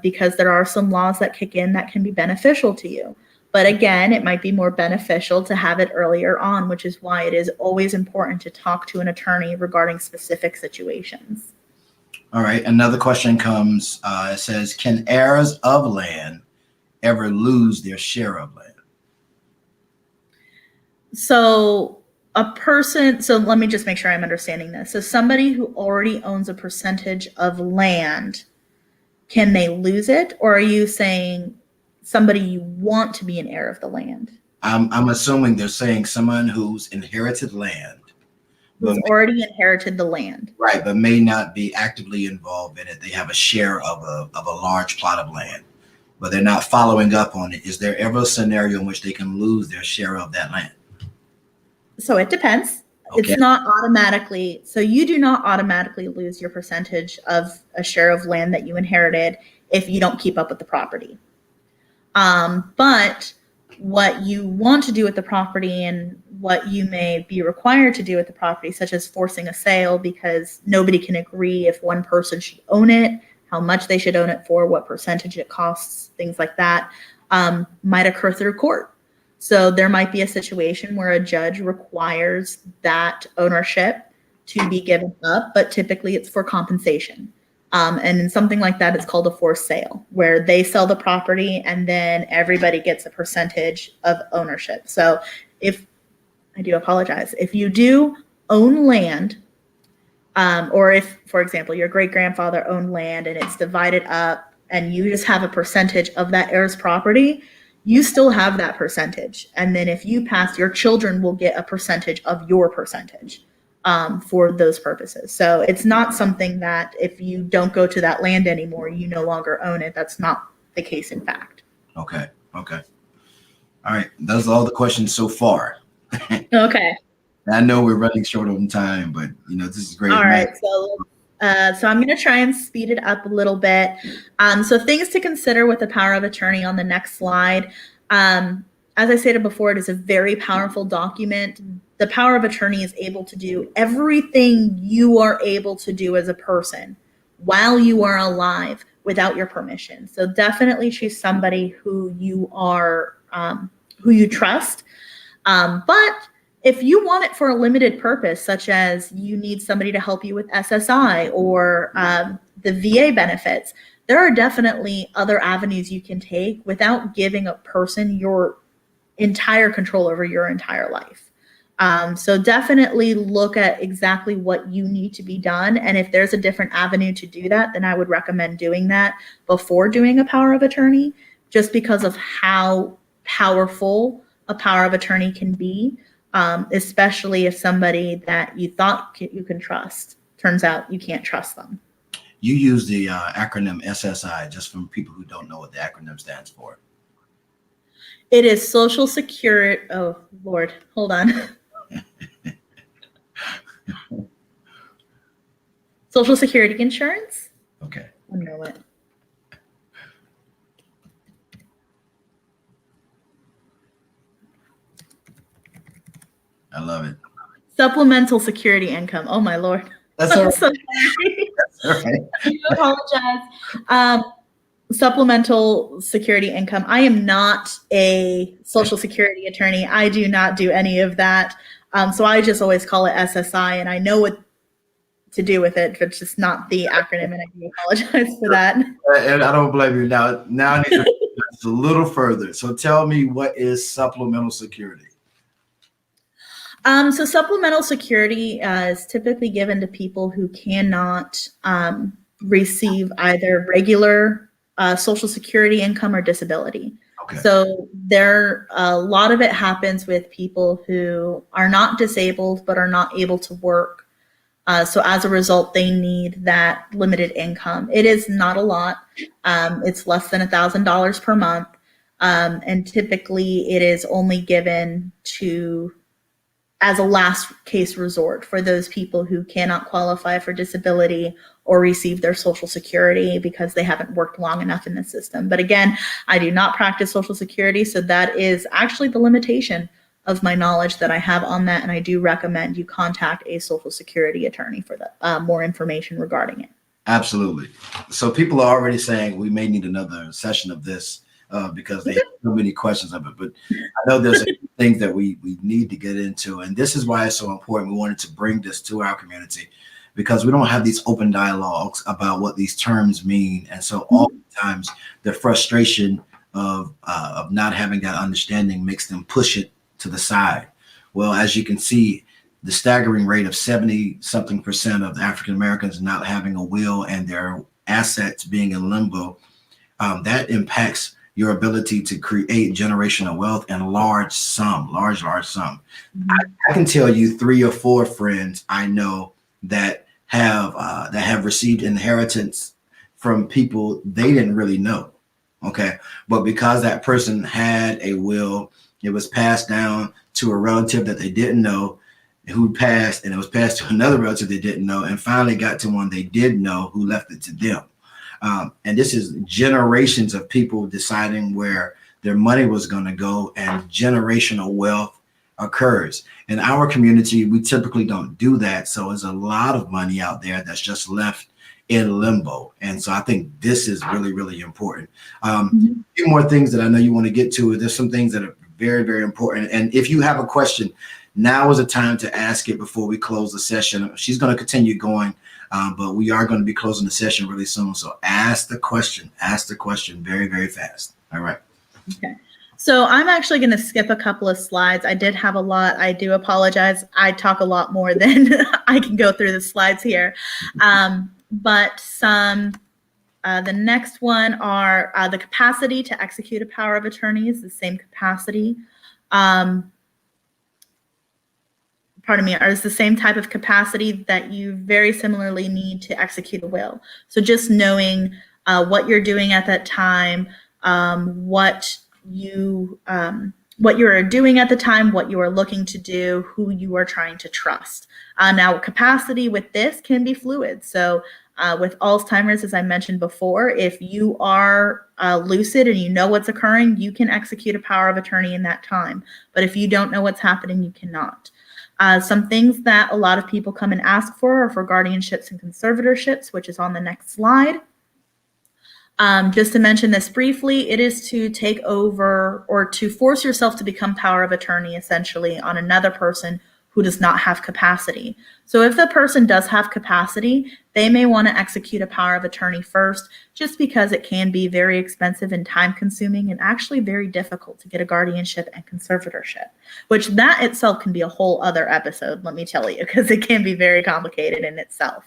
because there are some laws that kick in that can be beneficial to you. But again, it might be more beneficial to have it earlier on, which is why it is always important to talk to an attorney regarding specific situations. All right. Another question comes. It says, can heirs of land ever lose their share of land? So let me just make sure I'm understanding this. So somebody who already owns a percentage of land, can they lose it? Or are you saying somebody you want to be an heir of the land? I'm assuming they're saying someone who's inherited land. Who's already inherited the land. Right, but may not be actively involved in it. They have a share of a large plot of land, but they're not following up on it. Is there ever a scenario in which they can lose their share of that land? So it depends. Okay. It's not automatically. So you do not automatically lose your percentage of a share of land that you inherited if you don't keep up with the property. But what you want to do with the property and what you may be required to do with the property, such as forcing a sale because nobody can agree if one person should own it, how much they should own it for, what percentage it costs, things like that, might occur through court. So there might be a situation where a judge requires that ownership to be given up, but typically it's for compensation. And in something like that, it's called a forced sale, where they sell the property and then everybody gets a percentage of ownership. So if I do apologize, if you do own land, or if, for example, your great grandfather owned land and it's divided up and you just have a percentage of that heir's property, you still have that percentage. And then if you pass, your children will get a percentage of your percentage for those purposes. So it's not something that if you don't go to that land anymore, you no longer own it. That's not the case, in fact. Okay. Okay. All right. Those are all the questions so far. Okay. I know we're running short on time, but this is great. All right. So I'm going to try and speed it up a little bit. So things to consider with the power of attorney on the next slide. As I stated before, it is a very powerful document. The power of attorney is able to do everything you are able to do as a person while you are alive without your permission. So definitely choose somebody who you trust. But if you want it for a limited purpose, such as you need somebody to help you with SSI or the VA benefits, there are definitely other avenues you can take without giving a person your entire control over your entire life. So definitely look at exactly what you need to be done. And if there's a different avenue to do that, then I would recommend doing that before doing a power of attorney, just because of how powerful a power of attorney can be. Especially if somebody that you thought you can trust turns out you can't trust them. You use the acronym SSI, just from people who don't know what the acronym stands for. It is Social Security. Oh, Lord, hold on. Social Security insurance? Okay. I know it. I love it. Supplemental security income. Oh, my Lord. That's all right. So sorry. That's all right. I do apologize. Supplemental security income. I am not a Social Security attorney. I do not do any of that. So I just always call it SSI, and I know what to do with it, but just not the acronym, and I do apologize for that. And I don't blame you. Now I need to go just a little further. So tell me, what is supplemental security? So supplemental security is typically given to people who cannot receive either regular Social Security income or disability. Okay. So a lot of it happens with people who are not disabled but are not able to work. So as a result, they need that limited income. It is not a lot. It's less than $1,000 per month. And typically it is only given as a last case resort for those people who cannot qualify for disability or receive their Social Security because they haven't worked long enough in the system. But again, I do not practice Social Security, so that is actually the limitation of my knowledge that I have on that, and I do recommend you contact a Social Security attorney for more information regarding it. Absolutely. So people are already saying we may need another session of this because they have so many questions of it. But I know there's things that we need to get into, and this is why it's so important. We wanted to bring this to our community because we don't have these open dialogues about what these terms mean, and so oftentimes the frustration of not having that understanding makes them push it to the side. Well, as you can see, the staggering rate of 70-something% of African Americans not having a will and their assets being in limbo, that impacts your ability to create generational wealth in large sum. Mm-hmm. I can tell you 3 or 4 friends I know that have received inheritance from people they didn't really know. Okay, but because that person had a will, it was passed down to a relative that they didn't know, who passed, and it was passed to another relative they didn't know, and finally got to one they did know who left it to them. And this is generations of people deciding where their money was going to go, and generational wealth occurs. In our community, we typically don't do that. So there's a lot of money out there that's just left in limbo. And so I think this is really, really important. A few more things that I know you want to get to. There's some things that are very, very important. And if you have a question, now is the time to ask it before we close the session. She's going to continue going, but we are going to be closing the session really soon. So ask the question very, very fast. All right. Okay. So I'm actually going to skip a couple of slides. I did have a lot. I do apologize. I talk a lot more than I can go through the slides here. But the next one are the capacity to execute a power of attorney is the same capacity. Pardon me, is the same type of capacity that you very similarly need to execute a will. So just knowing what you're doing at that time, what you are doing at the time, what you are looking to do, who you are trying to trust. Now, capacity with this can be fluid. So with Alzheimer's, as I mentioned before, if you are lucid and you know what's occurring, you can execute a power of attorney in that time. But if you don't know what's happening, you cannot. Some things that a lot of people come and ask for are for guardianships and conservatorships, which is on the next slide. Just to mention this briefly, it is to take over or to force yourself to become power of attorney essentially on another person who does not have capacity. So if the person does have capacity, they may want to execute a power of attorney first, just because it can be very expensive and time consuming and actually very difficult to get a guardianship and conservatorship, which that itself can be a whole other episode, let me tell you, because it can be very complicated in itself.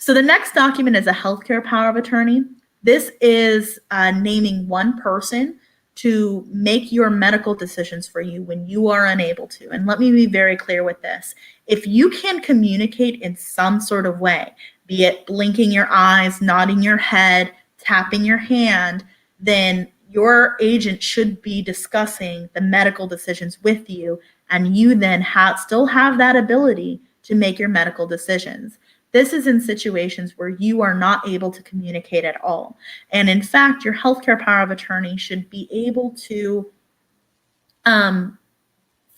So the next document is a healthcare power of attorney. This is naming one person to make your medical decisions for you when you are unable to. And let me be very clear with this. If you can communicate in some sort of way, be it blinking your eyes, nodding your head, tapping your hand, then your agent should be discussing the medical decisions with you, and you then still have that ability to make your medical decisions. This is in situations where you are not able to communicate at all. And in fact, your healthcare power of attorney should be able to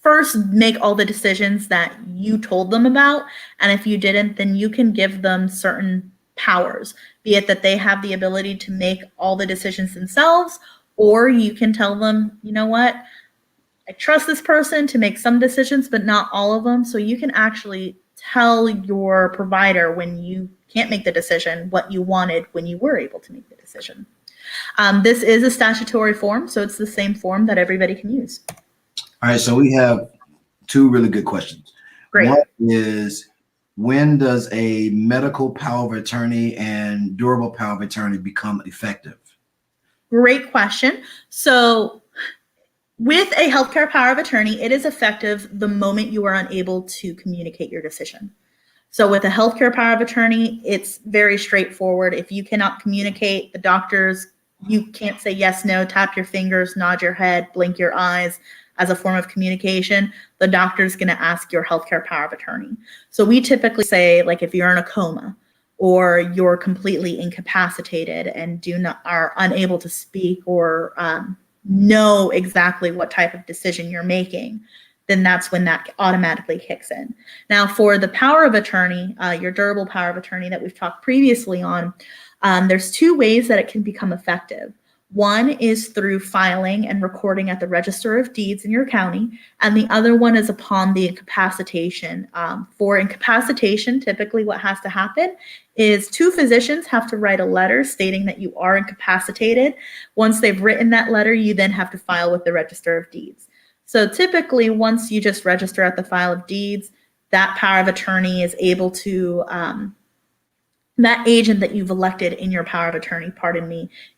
first make all the decisions that you told them about. And if you didn't, then you can give them certain powers, be it that they have the ability to make all the decisions themselves, or you can tell them, you know what, I trust this person to make some decisions, but not all of them. So you can actually tell your provider when you can't make the decision what you wanted when you were able to make the decision. This is a statutory form, so it's the same form that everybody can use. All right, so we have two really good questions. Great. One is, when does a medical power of attorney and durable power of attorney become effective? Great question. So with a healthcare power of attorney, it is effective the moment you are unable to communicate your decision. So with a healthcare power of attorney, it's very straightforward. If you cannot communicate, the doctors, you can't say yes, no, tap your fingers, nod your head, blink your eyes as a form of communication, the doctor's going to ask your healthcare power of attorney. So we typically say, like, if you're in a coma or you're completely incapacitated and are unable to speak or know exactly what type of decision you're making, then that's when that automatically kicks in. Now, for the power of attorney, your durable power of attorney that we've talked previously on, there's two ways that it can become effective. One is through filing and recording at the Register of Deeds in your county, and the other one is upon the incapacitation. For incapacitation, typically what has to happen is two physicians have to write a letter stating that you are incapacitated. Once they've written that letter, you then have to file with the Register of Deeds. So typically, once you just register at the file of deeds, that power of attorney is able to that agent that you've elected in your power of attorney,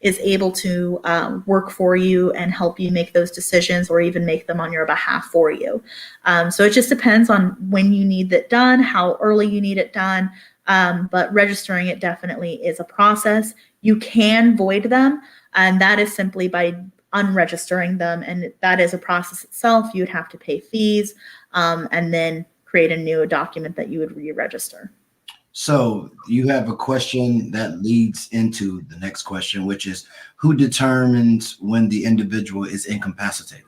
is able to work for you and help you make those decisions or even make them on your behalf for you. So it just depends on when you need it done, how early you need it done, but registering it definitely is a process. You can void them, and that is simply by unregistering them, and that is a process itself. You would have to pay fees and then create a new document that you would re-register. So you have a question that leads into the next question, which is, who determines when the individual is incapacitated?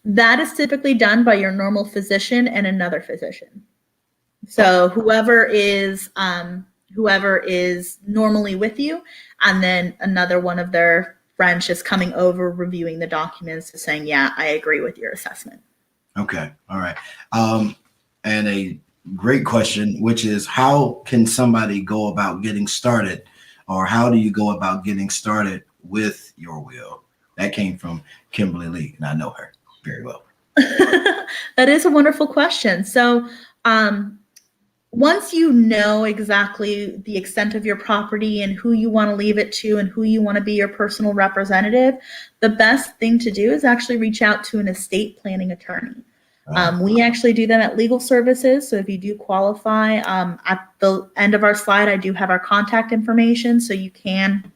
That is typically done by your normal physician and another physician. So whoever is normally with you, and then another one of their friends just coming over, reviewing the documents, and saying, yeah, I agree with your assessment. Okay. All right. And a great question, which is, how can somebody go about getting started, or how do you go about getting started with your will? That came from Kimberly Lee, and I know her very well. That is a wonderful question. So once you know exactly the extent of your property and who you want to leave it to and who you want to be your personal representative, the best thing to do is actually reach out to an estate planning attorney. We actually do them at Legal Services. So if you do qualify, at the end of our slide, I do have our contact information. So you can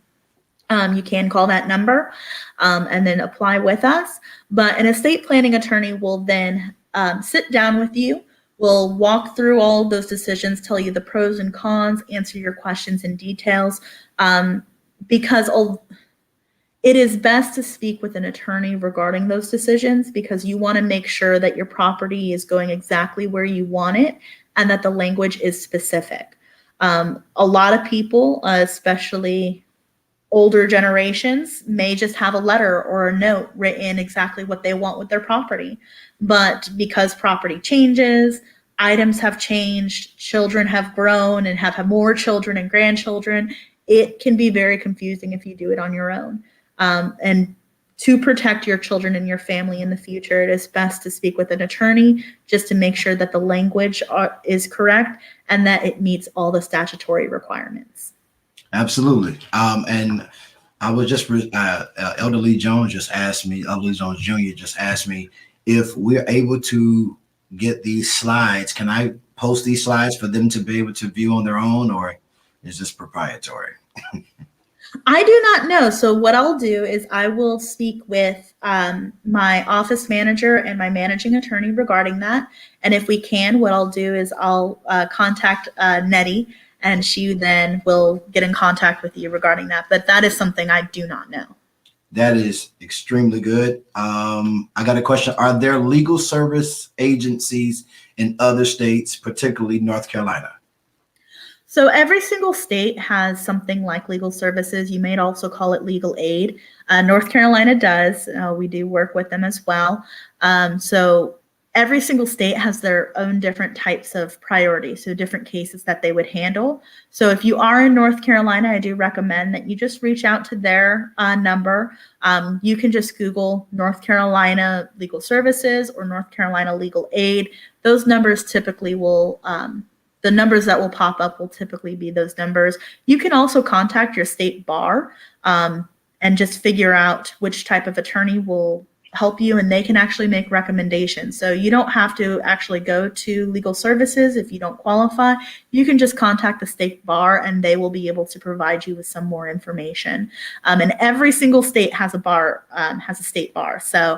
call that number and then apply with us. But an estate planning attorney will then sit down with you. We'll walk through all of those decisions, tell you the pros and cons, answer your questions in details, because it is best to speak with an attorney regarding those decisions, because you want to make sure that your property is going exactly where you want it and that the language is specific. A lot of people, especially older generations, may just have a letter or a note written exactly what they want with their property. But because property changes, items have changed, children have grown and have more children and grandchildren, it can be very confusing if you do it on your own. And to protect your children and your family in the future, it is best to speak with an attorney just to make sure that the language is correct and that it meets all the statutory requirements. Absolutely. And I was just Elder Lee Jones just asked me, Elder Lee Jones Jr. just asked me if we're able to get these slides. Can I post these slides for them to be able to view on their own, or is this proprietary? I do not know. So what I'll do is I will speak with my office manager and my managing attorney regarding that. And if we can, what I'll do is I'll contact Nettie, and she then will get in contact with you regarding that. But that is something I do not know. That is extremely good. I got a question. Are there legal service agencies in other states, particularly North Carolina? So every single state has something like legal services. You may also call it legal aid. North Carolina does. We do work with them as well. So every single state has their own different types of priorities, so different cases that they would handle. So if you are in North Carolina, I do recommend that you just reach out to their number. You can just Google North Carolina Legal Services or North Carolina Legal Aid. Those numbers typically will, the numbers that will pop up will typically be those numbers. You can also contact your state bar and just figure out which type of attorney will help you, and they can actually make recommendations. So you don't have to actually go to legal services if you don't qualify. You can just contact the state bar and they will be able to provide you with some more information. And every single state has a bar, has a state bar. So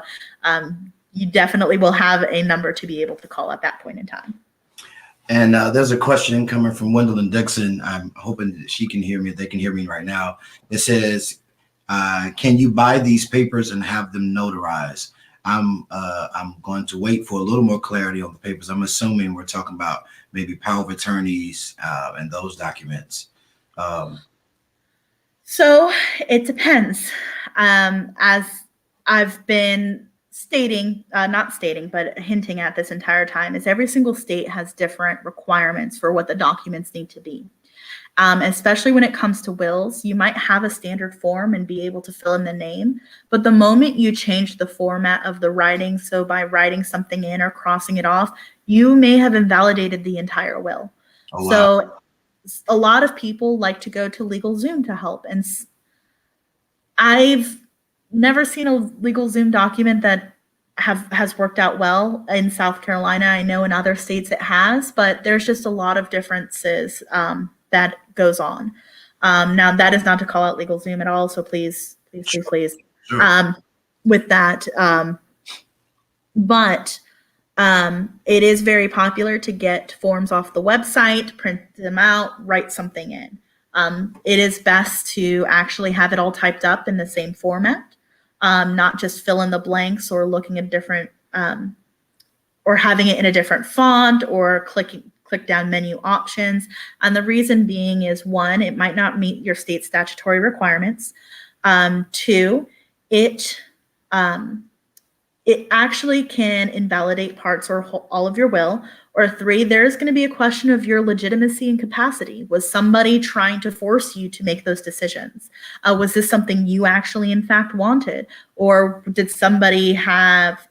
you definitely will have a number to be able to call at that point in time. And there's a question coming from Wendell and Dixon. I'm hoping that she can hear me. They can hear me right now. It says, can you buy these papers and have them notarized? I'm going to wait for a little more clarity on the papers. I'm assuming we're talking about maybe power of attorneys and those documents. So it depends. As I've been stating, not stating, but hinting at this entire time, is every single state has different requirements for what the documents need to be. Especially when it comes to wills, you might have a standard form and be able to fill in the name, but the moment you change the format of the writing, so by writing something in or crossing it off, you may have invalidated the entire will. Oh, wow. So a lot of people like to go to LegalZoom to help, and I've never seen a LegalZoom document that has worked out well in South Carolina. I know in other states it has, but there's just a lot of differences that goes on. Now that is not to call out LegalZoom at all, so please. Sure. With that, but it is very popular to get forms off the website, print them out, write something in. It is best to actually have it all typed up in the same format, not just fill in the blanks or looking at different, or having it in a different font or click down menu options. And the reason being is, one, it might not meet your state statutory requirements. Two, it it actually can invalidate parts or all of your will. Or 3, there's going to be a question of your legitimacy and capacity. Was somebody trying to force you to make those decisions? Was this something you actually, in fact, wanted? Or did somebody have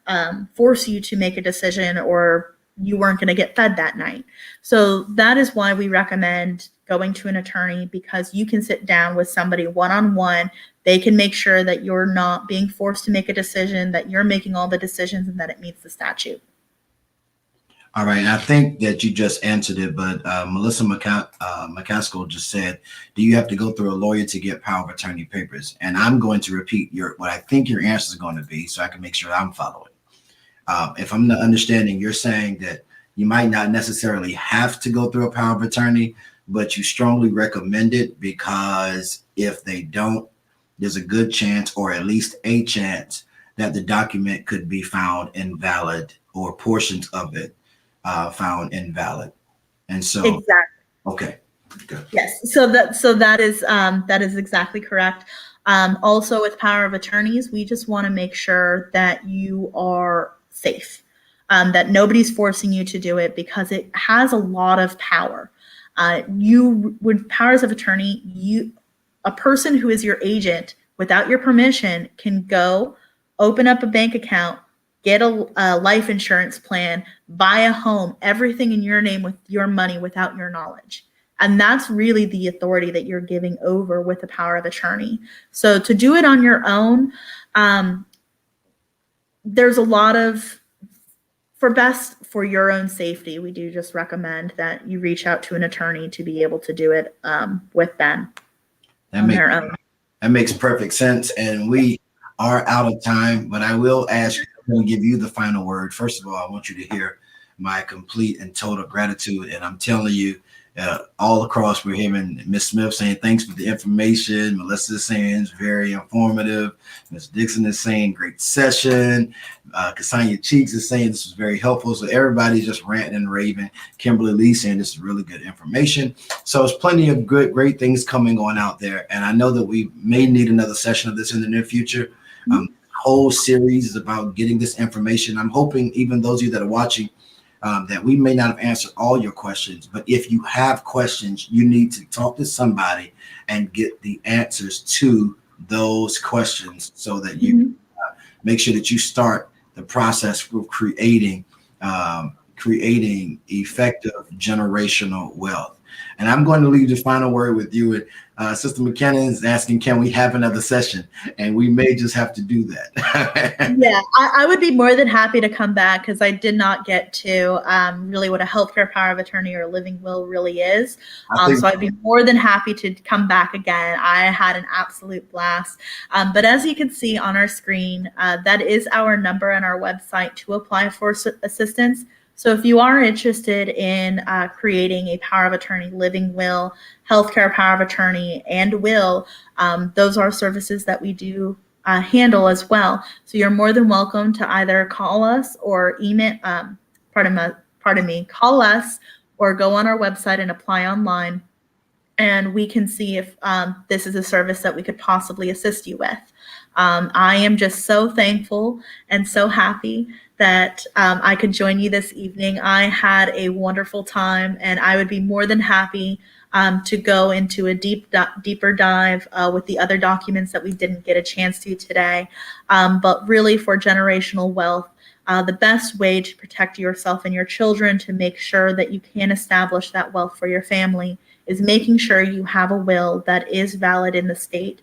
force you to make a decision, or you weren't going to get fed that night? So that is why we recommend going to an attorney, because you can sit down with somebody one-on-one. They can make sure that you're not being forced to make a decision, that you're making all the decisions, and that it meets the statute. All right. I think that you just answered it, but Melissa McCaskill just said, do you have to go through a lawyer to get power of attorney papers? And I'm going to repeat what I think your answer is going to be, so I can make sure I'm following. If I'm not understanding, you're saying that you might not necessarily have to go through a power of attorney, but you strongly recommend it, because if they don't, there's a good chance, or at least a chance, that the document could be found invalid, or portions of it found invalid. And so, exactly. Okay. Good. Yes. So that is exactly correct. Also, with power of attorneys, we just want to make sure that you are safe, that nobody's forcing you to do it, because it has a lot of power. With powers of attorney, a person who is your agent, without your permission, can go open up a bank account, get a life insurance plan, buy a home, everything in your name with your money without your knowledge. And that's really the authority that you're giving over with the power of attorney. So to do it on your own, there's a lot of, for your own safety, we do just recommend that you reach out to an attorney to be able to do it with them on their own. That makes perfect sense. And we are out of time, but I will ask you, I'm going to give you the final word. First of all, I want you to hear my complete and total gratitude. And I'm telling you, all across, we're hearing Ms. Smith saying thanks for the information. Melissa is saying it's very informative. Ms. Dixon is saying great session. Cassandra Cheeks is saying this was very helpful. So everybody's just ranting and raving. Kimberly Lee saying this is really good information. So there's plenty of great things coming on out there. And I know that we may need another session of this in the near future. Whole series is about getting this information. I'm hoping even those of you that are watching, that we may not have answered all your questions, but if you have questions, you need to talk to somebody and get the answers to those questions, so that you make sure that you start the process of creating effective generational wealth. And I'm going to leave the final word with you. And Sister McKenna is asking, can we have another session? And we may just have to do that. Yeah, I would be more than happy to come back, because I did not get to really what a healthcare power of attorney or a living will really is. So I'd be more than happy to come back again. I had an absolute blast. But as you can see on our screen, that is our number on our website to apply for assistance. So if you are interested in creating a power of attorney, living will, healthcare power of attorney, and will, those are services that we do handle as well. So you're more than welcome to either call us or email, call us, or go on our website and apply online. And we can see if this is a service that we could possibly assist you with. I am just so thankful and so happy that I could join you this evening. I had a wonderful time, and I would be more than happy to go into a deeper dive with the other documents that we didn't get a chance to today. But really, for generational wealth, the best way to protect yourself and your children, to make sure that you can establish that wealth for your family, is making sure you have a will that is valid in the state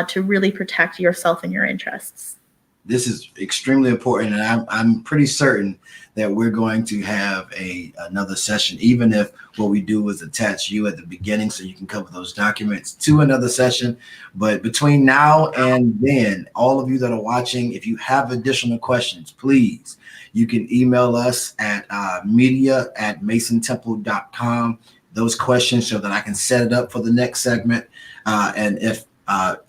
to really protect yourself and your interests. This is extremely important, and I'm pretty certain that we're going to have another session, even if what we do is attach you at the beginning so you can cover those documents to another session. But between now and then, all of you that are watching, if you have additional questions, please, you can email us at media@masontemple.com. Those questions, so that I can set it up for the next segment.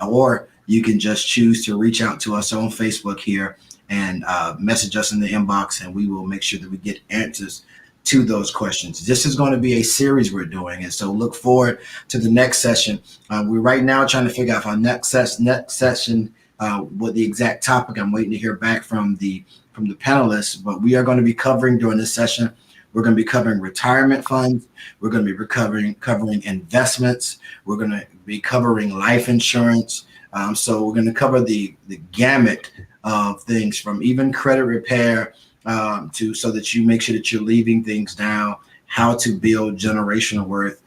Or you can just choose to reach out to us on Facebook here and message us in the inbox, and we will make sure that we get answers to those questions. This is going to be a series we're doing, and so look forward to the next session. We're right now trying to figure out if our next session what the exact topic. I'm waiting to hear back from the panelists, but we are going to be covering during this session. We're going to be covering retirement funds. We're going to be covering investments. We're going to be covering life insurance. So we're going to cover the gamut of things, from even credit repair to so that you make sure that you're leaving things down, how to build generational worth.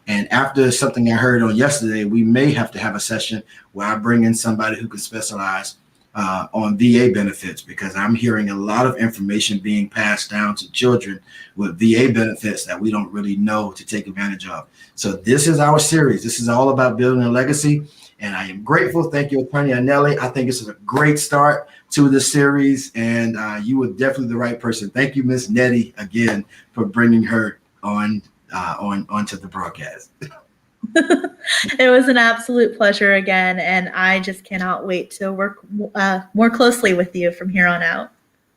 And after something I heard on yesterday, we may have to have a session where I bring in somebody who can specialize on VA benefits, because I'm hearing a lot of information being passed down to children with VA benefits that we don't really know to take advantage of. So this is our series. This is all about building a legacy. And I am grateful. Thank you, Attorney Anelli. I think this is a great start to the series, and you were definitely the right person. Thank you, Miss Nettie, again, for bringing her onto the broadcast. It was an absolute pleasure again, and I just cannot wait to work more closely with you from here on out.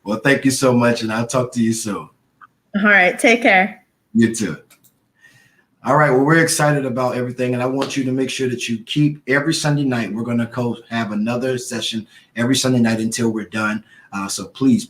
Well, thank you so much, and I'll talk to you soon. All right, take care. You too. All right, well, we're excited about everything, and I want you to make sure that you keep every Sunday night. We're going to have another session every Sunday night until we're done. So please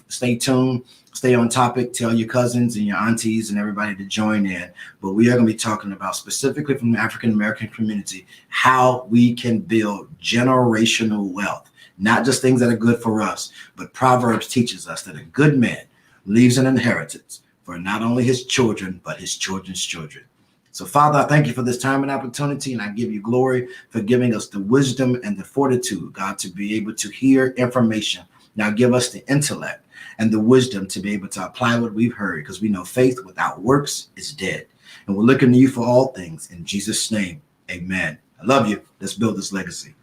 stay tuned. Stay on topic. Tell your cousins and your aunties and everybody to join in. But we are going to be talking about, specifically from the African American community, how we can build generational wealth. Not just things that are good for us, but Proverbs teaches us that a good man leaves an inheritance for not only his children, but his children's children. So, Father, I thank you for this time and opportunity, and I give you glory for giving us the wisdom and the fortitude, God, to be able to hear information. Now give us the intellect and the wisdom to be able to apply what we've heard, because we know faith without works is dead. And we're looking to you for all things. In Jesus' name, amen. I love you. Let's build this legacy.